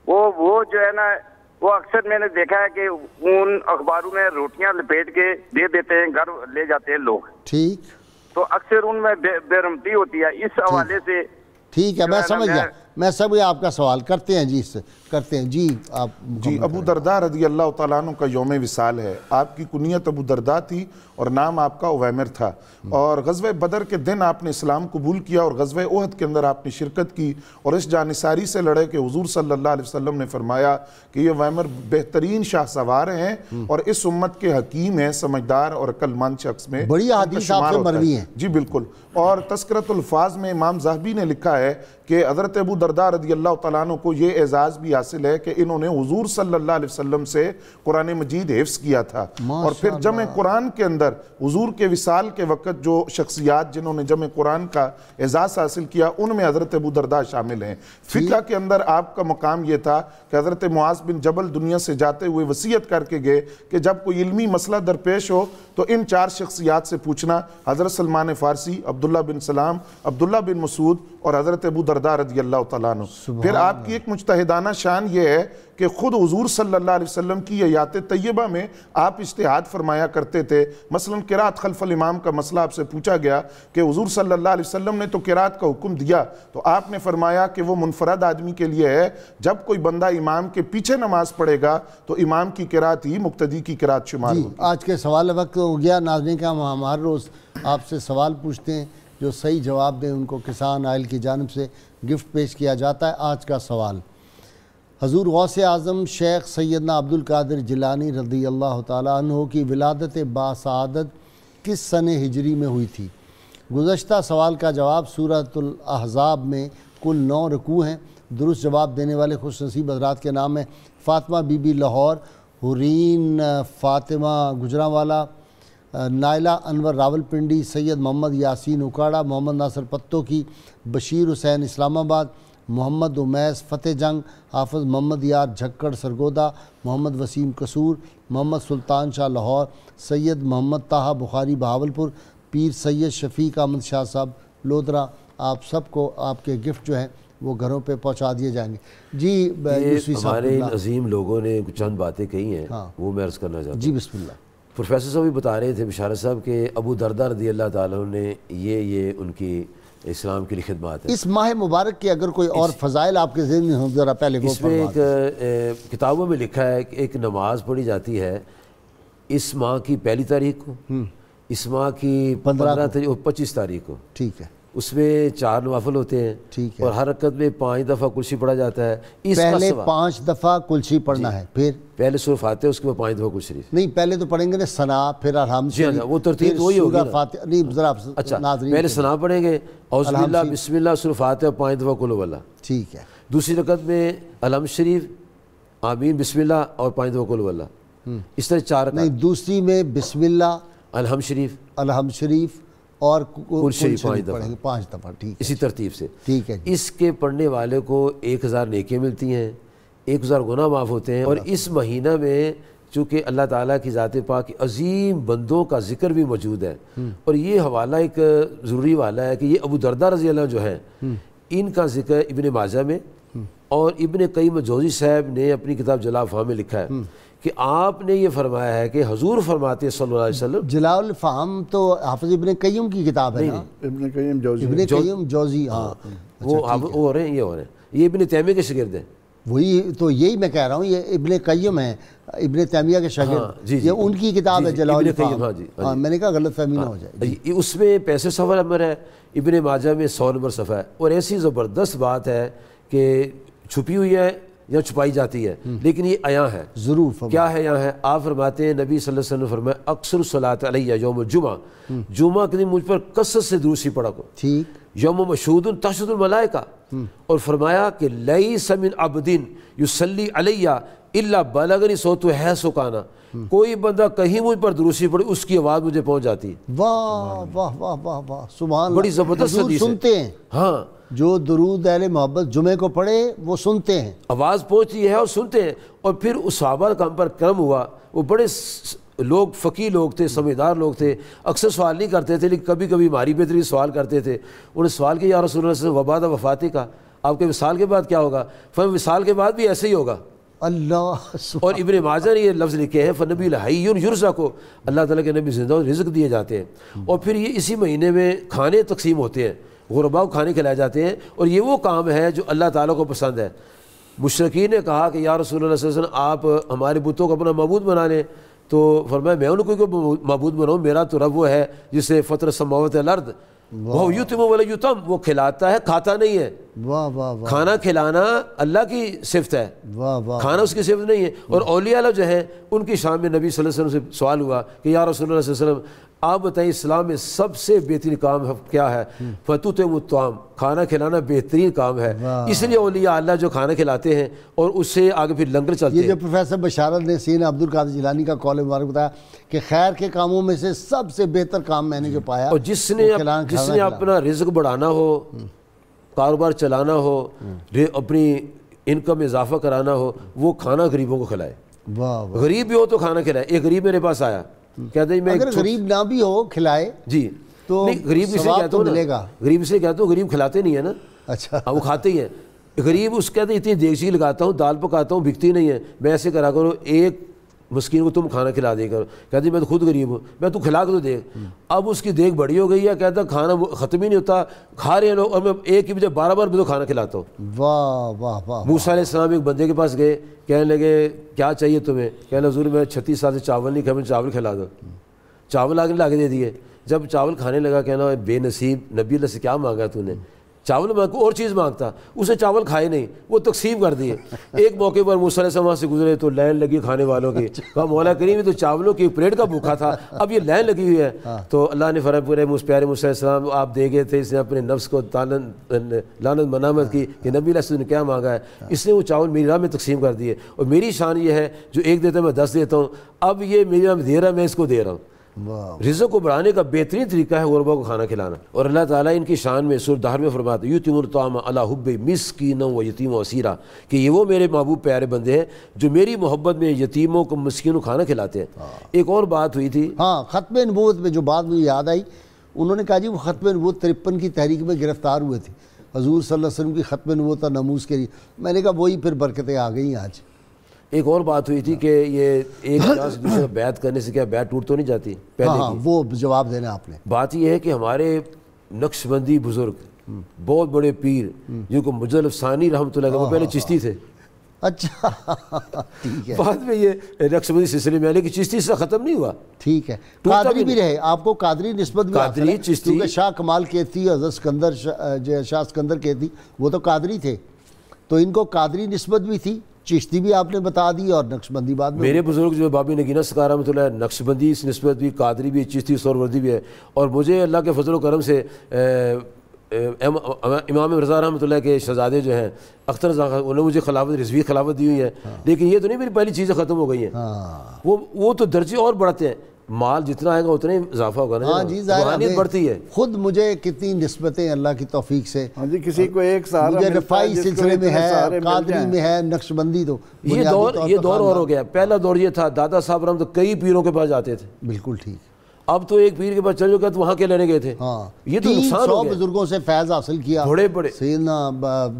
S8: وہ جو ہے نا وہ اکثر میں نے دیکھا ہے کہ ان اخباروں میں روٹیاں لپیٹ کے دے دیتے ہیں, گھر لے جاتے ہیں لوگ.
S2: ٹھیک,
S8: تو اکثر ان میں بے رحمتی ہوتی ہے. اس حوالے سے
S2: ٹھیک ہے, میں سمجھ گیا, میں سب آپ کا سوال کرتے ہیں. جی کرتے ہیں. جی آپ.
S5: جی ابو درداء رضی اللہ تعالیٰ عنہ کا یوم وصال ہے. آپ کی کنیت ابو درداء تھی اور نام آپ کا اویمر تھا, اور غزوہ بدر کے دن آپ نے اسلام قبول کیا اور غزوہ احد کے اندر آپ نے شرکت کی اور اس جانثاری سے لڑے کہ حضور صلی اللہ علیہ وسلم نے فرمایا کہ یہ اویمر بہترین شاہ سوار ہیں اور اس امت کے حکیم ہیں, سمجھدار اور عقل مند شخص میں
S2: بڑی حدیث آپ سے مروی ہیں.
S5: جی بالکل. اور تذکرۃ الفاظ میں امام ذہبی نے لکھا ہے کہ حضرت ابو درداء رضی اللہ تعالیٰ عنہ کو یہ اعزاز بھی حاصل ہے کہ انہوں نے حضور صلی اللہ علیہ وسلم سے قرآن مجید حفظ کیا تھا. اور پھر جمع قرآن کے اندر حضور کے وصال کے وقت جو شخصیات جنہوں نے جمع قرآن کا اعزاز حاصل کیا ان میں حضرت ابو درداء شامل ہیں. فقہ کے اندر آپ کا مقام یہ تھا کہ حضرت معاذ بن جبل دنیا سے جاتے ہوئے وصیت کر کے گئے کہ جب کوئی علمی مسئلہ درپیش ہو تو ان 4 شخصیات سے پوچھنا, حضرت سلمان فارسی, عبداللہ بن سلام, عبداللہ بن مسعود اور حضرت ابو درداء رضی اللہ تعالیٰ عنہ. پھر آپ کی ایک مجتہدانہ شان یہ ہے کہ خود حضور صلی اللہ علیہ وسلم کی آیات طیبہ میں آپ اجتہاد فرمایا کرتے تھے. مثلا قرات خلف الامام کا مسئلہ آپ سے پوچھا گیا کہ حضور صلی اللہ علیہ وسلم نے تو قرات کا حکم دیا, تو آپ نے فرمایا کہ وہ منفرد آدمی کے لیے ہے, جب کوئی بندہ امام کے پیچھے نماز پڑھے گا تو امام کی قرات ہی مقتدی کی قرات شمار ہوگی.
S2: آج کے سوال وقت ہو گیا. ناظرین کا ہم ہر روز آپ سے سوال پوچھتے ہیں, جو صحیح جواب دیں ان کو کسان آئل کی جانب سے گفٹ پیش کیا جاتا ہے. آج کا سوال, حضور غوث اعظم شیخ سیدنا عبد القادر جیلانی رضی اللہ تعالیٰ عنہ کی ولادت باسعادت کس سنہ ہجری میں ہوئی تھی؟ گزشتہ سوال کا جواب سورۃ الاحزاب میں کل 9 رکوع ہیں. درست جواب دینے والے خوش نصیب حضرات کے نام ہیں فاطمہ بی بی لاہور, حورین فاطمہ گجرانوالا, نائلہ انور راولپنڈی, سید محمد یاسین اکاڑا, محمد ناصر پتو کی, بشیر حسین اسلام آباد, محمد امیس فتح جنگ, حافظ محمد یار جھکڑ سرگودا, محمد وسیم قصور, محمد سلطان شاہ لاہور, سید محمد طاہا بخاری بہاولپور, پیر سید شفیق احمد شاہ صاحب لودرا، آپ سب کو آپ کے گفٹ جو ہیں وہ گھروں پہ پہنچا دیے جائیں گے. جی
S3: ہمارے عظیم لوگوں نے چند باتیں کہی ہیں وہ میں عرض کرنا چاہتا ہوں.
S2: جی بسم اللہ.
S3: پروفیسر صاحب بھی بتا رہے تھے بشارت صاحب کہ ابو دردہ رضی اللہ تعالیٰ نے یہ ان کی اسلام کے لیے خدمات ہے.
S2: اس ماہ مبارک کے اگر کوئی اور فضائل آپ کے ذہن میں ہوں ذرا پہلے وہ
S3: اس میں ایک کتابوں میں لکھا ہے کہ ایک نماز پڑھی جاتی ہے اس ماہ کی 1 تاریخ کو، اس ماہ کی 15 تاریخ اور 25 تاریخ کو.
S2: ٹھیک ہے.
S3: اس میں 4 نوافل ہوتے ہیں. ٹھیک ہے. اور ہر رکعت میں 5 دفعہ کلسی پڑھا جاتا ہے.
S2: پہلے 5 دفعہ کلسی پڑھنا ہے، پھر
S3: پہلے سورہ فاتحہ اس کے بعد 5 دفعہ کلسی شریف.
S2: نہیں پہلے تو پڑھیں گے نا ثنا، پھر الحمد شریف.
S3: وہ ترتیب وہی ہوگی نا.
S2: نہیں ذرا
S3: اچھا پہلے ثنا پڑھیں گے، اعوذ باللہ بسم اللہ سورہ فاتحہ 5 دفعہ قل واللہ.
S2: ٹھیک ہے.
S3: دوسری رکعت میں الحمد شریف، آمین، بسم اللہ اور 5 دفعہ قل واللہ. اس طرح 4 رکعت.
S2: نہیں دوسری میں بسم اللہ، الحمد شریف اور
S3: قل شریف 5
S2: دفعہ. ٹھیک ہے.
S3: اسی ترتیب سے.
S2: ٹھیک ہے.
S3: اس کے پڑھنے والے کو 1000 نیکیاں ملتی ہیں، 1000 گناہ معاف ہوتے ہیں. اور اس مہینہ میں چونکہ اللہ تعالیٰ کی ذات پاک عظیم بندوں کا ذکر بھی موجود ہے. اور یہ حوالہ ایک ضروری حوالہ ہے کہ یہ ابو دردہ رضی اللہ جو ہیں ان کا ذکر ابن ماجہ میں اور ابن قیم جوزی صاحب نے اپنی کتاب جلاء الفہم میں لکھا ہے کہ آپ نے یہ فرمایا ہے کہ حضور فرماتے صلی اللہ علیہ وسلم.
S2: جلاء الفہم تو حافظ ابن قیم کی کتاب ہے نا.
S4: ابن قیم
S2: جوزی. ہاں
S3: وہ ہو رہے ہیں، یہ ہو رہے ہیں، یہ ابن تیمیہ کے شاگرد ہیں.
S2: وہی تو یہی میں کہہ رہا ہوں، یہ ابن قیم ہے ابن تیمیہ کے شاگرد. یہ ان کی کتاب ہے جلاء الفہم. ہاں میں نے کہا غلط فہمی نہ ہو جائے.
S3: اس میں 65 صفحہ نمبر ہے، ابن ماجہ میں 100 نمبر صفحہ ہے. اور ایسی زبردست بات ہے کہ چھپی ہوئی ہے یا چھپائی جاتی ہے لیکن یہ عیاں ہے.
S2: ضرور.
S3: کیا ہے یہاں ہے؟ آپ فرماتے ہیں نبی صلی اللہ علیہ وسلم نے فرمایا اکثر الصلاۃ علیہ یوم الجمعہ، جمعہ کے دن مجھ پر کثرت سے دروسی پڑھا کو.
S2: ٹھیک.
S3: یوم مشہود تشہد الملائکہ. اور فرمایا کہ لیس من عبد یصلی علیہ الا بلغنی صوتہ حیث کانا. کوئی بندہ کہیں مجھ پر دروسی پڑھے اس کی آواز مجھے پہنچ جاتی ہے.
S2: واہ واہ واہ واہ واہ سبحان اللہ.
S3: بڑی زبردست حدیث ہے.
S2: سنتے ہیں.
S3: ہاں
S2: جو درود اہل محبت جمعے کو پڑھے وہ سنتے ہیں،
S3: آواز پہنچتی ہے اور سنتے ہیں. اور پھر اس صحابہ کا ہم پر کرم ہوا، وہ بڑے لوگ فقیہ لوگ تھے، سمجھدار لوگ تھے، اکثر سوال نہیں کرتے تھے لیکن کبھی کبھی ہماری بہتری سوال کرتے تھے. انہوں نے سوال کیا یا رسول اللہ صلی اللہ علیہ وسلم وبعد وفاتی کا، آپ کے وصال کے بعد کیا ہوگا؟ وصال کے بعد بھی ایسے ہی ہوگا.
S2: اللہ.
S3: اور ابن ماجہ نے یہ لفظ لکھے ہیں فنبی الحی یرزق کو، اللہ تعالیٰ کے نبی زندہ رزق دیے جاتے ہیں. اور پھر یہ اسی مہینے میں کھانے تقسیم ہوتے ہیں، غرباء کو کھانے کھلائے جاتے ہیں. اور یہ وہ کام ہے جو اللہ تعالیٰ کو پسند ہے. مشرکین نے کہا کہ یا رسول اللہ صلی اللہ علیہ وسلم آپ ہمارے بتوں کو اپنا معبود بنا لیں. تو فرمایا میں ان کو معبود بناؤں، میرا تو رب وہ ہے جسے فطر السماوات والارض وہ یتم ولا یتم، وہ کھلاتا ہے کھاتا نہیں ہے.
S2: واہ واہ واہ.
S3: کھانا کھلانا اللہ کی صفت ہے،
S2: واہ واہ.
S3: کھانا اس کی صفت نہیں ہے. اور اولیاء اللہ جو ہیں ان کی شان میں نبی صلی اللہ علیہ وسلم سے سوال ہوا کہ یا رسول اللہ صلی اللہ علیہ وسلم آپ بتائیں اسلام میں سب سے بہترین کام کیا ہے؟ فتوطعم الطعام، کھانا کھلانا بہترین کام ہے. اس لیے اولیاء اللہ جو کھانا کھلاتے ہیں اور اس سے آگے پھر لنگر چلتے ہیں.
S2: یہ جو پروفیسر بشارت نے سیدنا عبد القادر جیلانی کا قول مبارک بتایا کہ خیر کے کاموں میں سے سب سے بہتر کام میں نے جو پایا،
S3: اور جس نے اپنا رزق بڑھانا ہو، کاروبار چلانا ہو، اپنی انکم اضافہ کرانا ہو، وہ کھانا غریبوں کو کھلائے. غریب بھی ہو تو کھانا کھلائے. ایک غریب میرے پاس آیا، کہتے ہیں میں
S2: اگر غریب نہ بھی ہو کھلائے
S3: جی
S2: تو
S3: غریب اسے کہتا ہوں
S2: ملے گا.
S3: غریب اسے کہتا ہوں غریب کھلاتے نہیں ہے نا.
S2: اچھا
S3: وہ کھاتے ہی ہیں. غریب اس کہتے ہیں اتنی دیگچی لگاتا ہوں، دال پکاتا ہوں، بکتی نہیں ہے، میں ایسے کرا کرو ایک مسکین کو تم کھانا کھلا دے کرو. کہتے میں تو خود غریب ہوں، میں تو کھلا کے تو دیکھ. اب اس کی دیکھ بڑی ہو گئی ہے، کہتا کھانا ختم ہی نہیں ہوتا، کھا رہے ہیں لوگ اور میں ایک ہی بجے 12 بار بھی تو کھانا کھلاتا ہوں.
S2: واہ واہ واہ.
S3: موسیٰ علیہ السلام ایک بندے کے پاس گئے، کہنے لگے کیا چاہیے تمہیں؟ کہنے حضور میں 36 سال سے چاول نہیں کھایا، مجھے چاول کھلا دو. چاول آگے لا کے دے دیے. جب چاول کھانے لگا کہنا بے نصیب نبی اللہ سے کیا مانگا تو نے؟ چاول مانگ اور چیز مانگتا. اسے چاول کھائے نہیں، وہ تقسیم کر دیے. ایک موقع پر موسیٰ علیہ السلام سے گزرے تو لائن لگی کھانے والوں کی. کہا مولا کریم تو چاولوں کی پلیٹ کا بھوکا تھا، اب یہ لائن لگی ہوئی ہے. تو اللہ نے فرمایا پورے پیارے موسیٰ علیہ السلام آپ دے گئے تھے. اس نے اپنے نفس کو لعنت منامت کی کہ نبی اللہ سے نے کیا مانگا ہے. اس نے وہ چاول میری راہ میں تقسیم کر دیے. اور میری شان یہ ہے جو ایک دیتا میں 10 دیتا ہوں. اب یہ میری راہ میں دے رہا میں اس کو دے رہا ہوں. رزق کو بڑھانے کا بہترین طریقہ ہے غربا کو کھانا کھلانا. اور اللہ تعالیٰ ان کی شان میں سورۃ دہر میں فرماتا ہے یتیمون الطعام علی حب مسکینا و یتیم و اسیرا، کہ یہ وہ میرے محبوب پیارے بندے ہیں جو میری محبت میں یتیموں کو مسکینوں کو کھانا کھلاتے ہیں. ایک اور بات ہوئی تھی
S2: ہاں ختم نبوت میں جو بات مجھے یاد آئی انہوں نے کہا جی وہ ختم نبوت 53 کی تحریک میں گرفتار ہوئے تھے، حضور صلی اللہ علیہ وسلم کی ختم نبوت اور ناموس کے لیے۔ میں نے کہا وہی پھر برکتیں آ گئیں آج۔
S3: ایک اور بات ہوئی تھی کہ یہ ایک شخص دوسرے کا بیعت کرنے سے کیا بیعت ٹوٹ تو نہیں جاتی؟
S2: ہاں وہ جواب دینا آپ نے۔
S3: بات یہ ہے کہ ہمارے نقش بندی بزرگ بہت بڑے پیر جن کو مجدد ثانی رحمۃ اللہ علیہ وہ پہلے چشتی تھے،
S2: اچھا ٹھیک ہے،
S3: بعد میں یہ نقش بندی سلسلے میں، لیکن چشتی سے ختم نہیں ہوا،
S2: ٹھیک ہے۔ قادری بھی رہے، آپ کو قادری نسبت بھی
S3: قادری چشتی،
S2: کیونکہ شاہ کمال کیتی حضرت سکندر شاہ سکندر کیتی وہ تو قادری تھے، تو ان کو قادری نسبت بھی تھی، چشتی بھی آپ نے بتا دی اور نقش بندی بعد میں۔
S3: میرے بزرگ جو بابی نگینہ سرکار رحمۃ اللہ نقش بندی اس نسبت بھی، قادری بھی، چشتی سہروردی بھی ہے، اور مجھے اللہ کے فضل و کرم سے امام رضا رحمۃ اللہ کے شہزادے جو ہیں اختر رضا، انہوں نے مجھے خلافت رضوی خلافت دی ہوئی ہے، لیکن یہ تو نہیں میری پہلی چیزیں ختم ہو گئی ہیں، وہ تو درجے اور بڑھتے ہیں، مال جتنا آئے گا اتنا ہی اضافہ ہوگا نا، روحانیت بڑھتی ہے۔
S2: خود مجھے کتنی نسبتیں اللہ کی توفیق سے،
S4: ہاں جی کسی کو ایک سہارا
S2: مجھے رفاعی سلسلے میں ہے، قادری میں ہے، نقش بندی تو
S3: یہ دور اور ہو گیا۔ پہلا دور یہ تھا دادا صاحب رحمۃ اللہ کئی پیروں کے پاس جاتے تھے،
S2: بالکل ٹھیک،
S3: اب تو ایک پیر کے پاس چل جو گیا تو وہاں کے لینے گئے تھے، یہ تو نقصان ہو گیا۔
S2: 300 بزرگوں سے فیض حاصل کیا
S3: بڑے بڑے
S2: سیدنا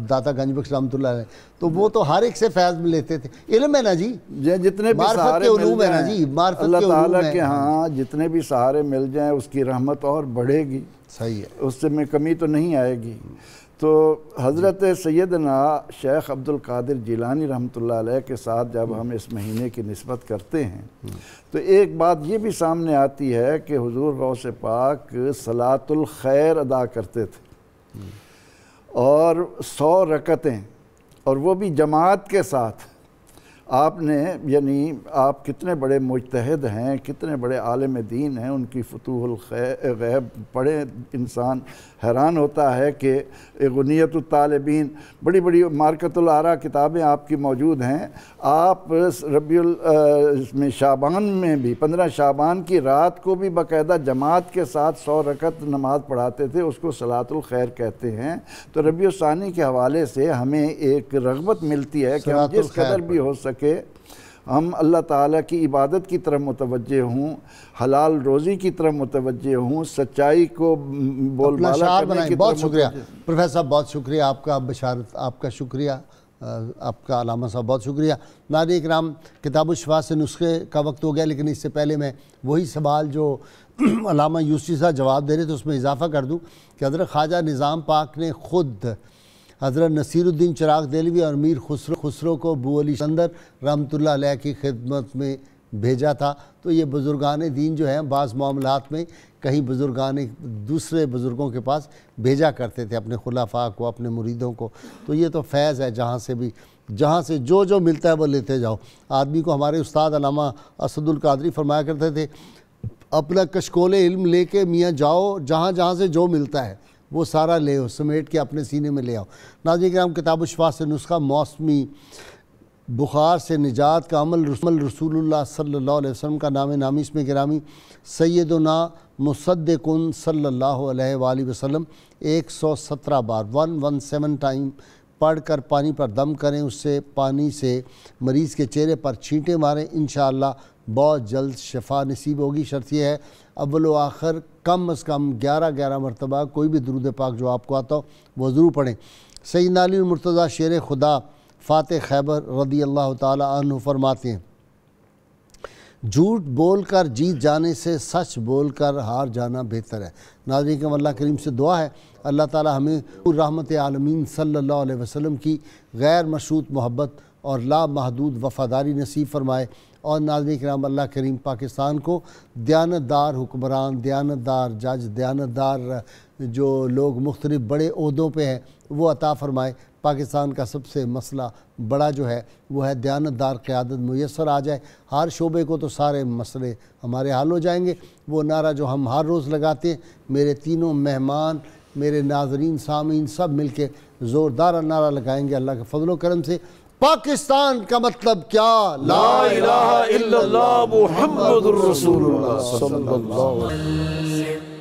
S2: داتا گنج بخش رحمۃ اللہ علیہ، تو وہ تو ہر ایک سے فیض میں لیتے تھے۔ علم ہے نا جی،
S4: جتنے بھی
S2: معرفت کے علوم ہے نا جی، معرفت
S4: اللہ
S2: کے علوم
S4: تعالیٰ
S2: ہے،
S4: کے ہاں جتنے بھی سہارے مل جائیں اس کی رحمت اور بڑھے گی،
S2: صحیح ہے،
S4: اس سے میں کمی تو نہیں آئے گی۔ تو حضرت سیدنا شیخ عبد القادر جیلانی رحمۃ اللہ علیہ کے ساتھ جب ہم اس مہینے کی نسبت کرتے ہیں تو ایک بات یہ بھی سامنے آتی ہے کہ حضور غوث پاک صلاۃ الخیر ادا کرتے تھے اور 100 رکعتیں، اور وہ بھی جماعت کے ساتھ۔ آپ نے یعنی آپ کتنے بڑے مجتہد ہیں، کتنے بڑے عالم دین ہیں، ان کی فتوح الغیب پڑھے انسان حیران ہوتا ہے کہ غنیت الطالبین، بڑی بڑی مارکت الآراء کتابیں آپ کی موجود ہیں۔ آپ میں شعبان میں بھی 15 شعبان کی رات کو بھی باقاعدہ جماعت کے ساتھ 100 رکعت نماز پڑھاتے تھے، اس کو صلاۃ الخیر کہتے ہیں۔ تو ربیع الثانی کے حوالے سے ہمیں ایک رغبت ملتی ہے کہ ہم جس قدر بھی ہو سکے ہم اللہ تعالیٰ کی عبادت کی طرف متوجہ ہوں، حلال روزی کی طرف متوجہ ہوں، سچائی کو بول بالا کرنے کی طرف۔
S2: بہت شکریہ پروفیسر صاحب، بہت شکریہ آپ کا، بشارت آپ کا شکریہ، آپ کا علامہ صاحب بہت شکریہ۔ ناظرین اکرام، کتاب الشفا سے نسخے کا وقت ہو گیا، لیکن اس سے پہلے میں وہی سوال جو علامہ یوسفی صاحب جواب دے رہے تھے اس میں اضافہ کر دوں کہ حضرت خواجہ نظام پاک نے خود حضرت نصیر الدین چراغ دہلوی اور امیر خسرو کو ابو علی سکندر رحمۃ اللہ علیہ کی خدمت میں بھیجا تھا۔ تو یہ بزرگان دین جو ہیں بعض معاملات میں کہیں بزرگان دوسرے بزرگوں کے پاس بھیجا کرتے تھے اپنے خلفاء کو، اپنے مریدوں کو۔ تو یہ تو فیض ہے، جہاں سے جو ملتا ہے وہ لیتے جاؤ۔ آدمی کو ہمارے استاد علامہ اسد القادری فرمایا کرتے تھے اپنا کشکول علم لے کے میاں جاؤ، جہاں سے جو ملتا ہے وہ سارا لے آؤ، سمیٹ کے اپنے سینے میں لے آؤ۔ ناظرین کرام، کتاب الشفا سے نسخہ موسمی بخار سے نجات کا عمل رسول اللہ صلی اللہ علیہ وسلم کا نام نامی اس میں گرامی سیدنا مصدقن صلی اللہ علیہ وآلہ وسلم 117 بار 117 ٹائم پڑھ کر پانی پر دم کریں، اس سے پانی سے مریض کے چہرے پر چھینٹے ماریں، انشاءاللہ بہت جلد شفا نصیب ہوگی۔ شرط یہ ہے اول و آخر کم از کم 11 مرتبہ کوئی بھی درود پاک جو آپ کو آتا ہو وہ ضرور پڑھیں۔ سیدنا علی المرتضیٰ شیر خدا فاتح خیبر رضی اللہ تعالی عنہ فرماتے ہیں جھوٹ بول کر جیت جانے سے سچ بول کر ہار جانا بہتر ہے۔ ناظرین کہ اللہ کریم سے دعا ہے اللہ تعالی ہمیں رحمت عالمین صلی اللہ علیہ وسلم کی غیر مشروط محبت اور لا محدود وفاداری نصیب فرمائے، اور ناظرین کرام اللہ کریم پاکستان کو دیانتدار حکمران، دیانتدار جج، دیانتدار جو لوگ مختلف بڑے عہدوں پہ ہیں وہ عطا فرمائے۔ پاکستان کا سب سے مسئلہ بڑا جو ہے وہ ہے دیانتدار قیادت میسر آ جائے، ہر شعبے کو تو سارے مسئلے ہمارے حل ہو جائیں گے۔ وہ نعرہ جو ہم ہر روز لگاتے ہیں، میرے تینوں مہمان، میرے ناظرین، سامعین سب مل کے زوردار نعرہ لگائیں گے اللہ کے فضل و کرم سے۔ پاکستان کا مطلب کیا؟
S3: لا الہ الا اللہ محمد الرسول اللہ صلی اللہ علیہ وسلم۔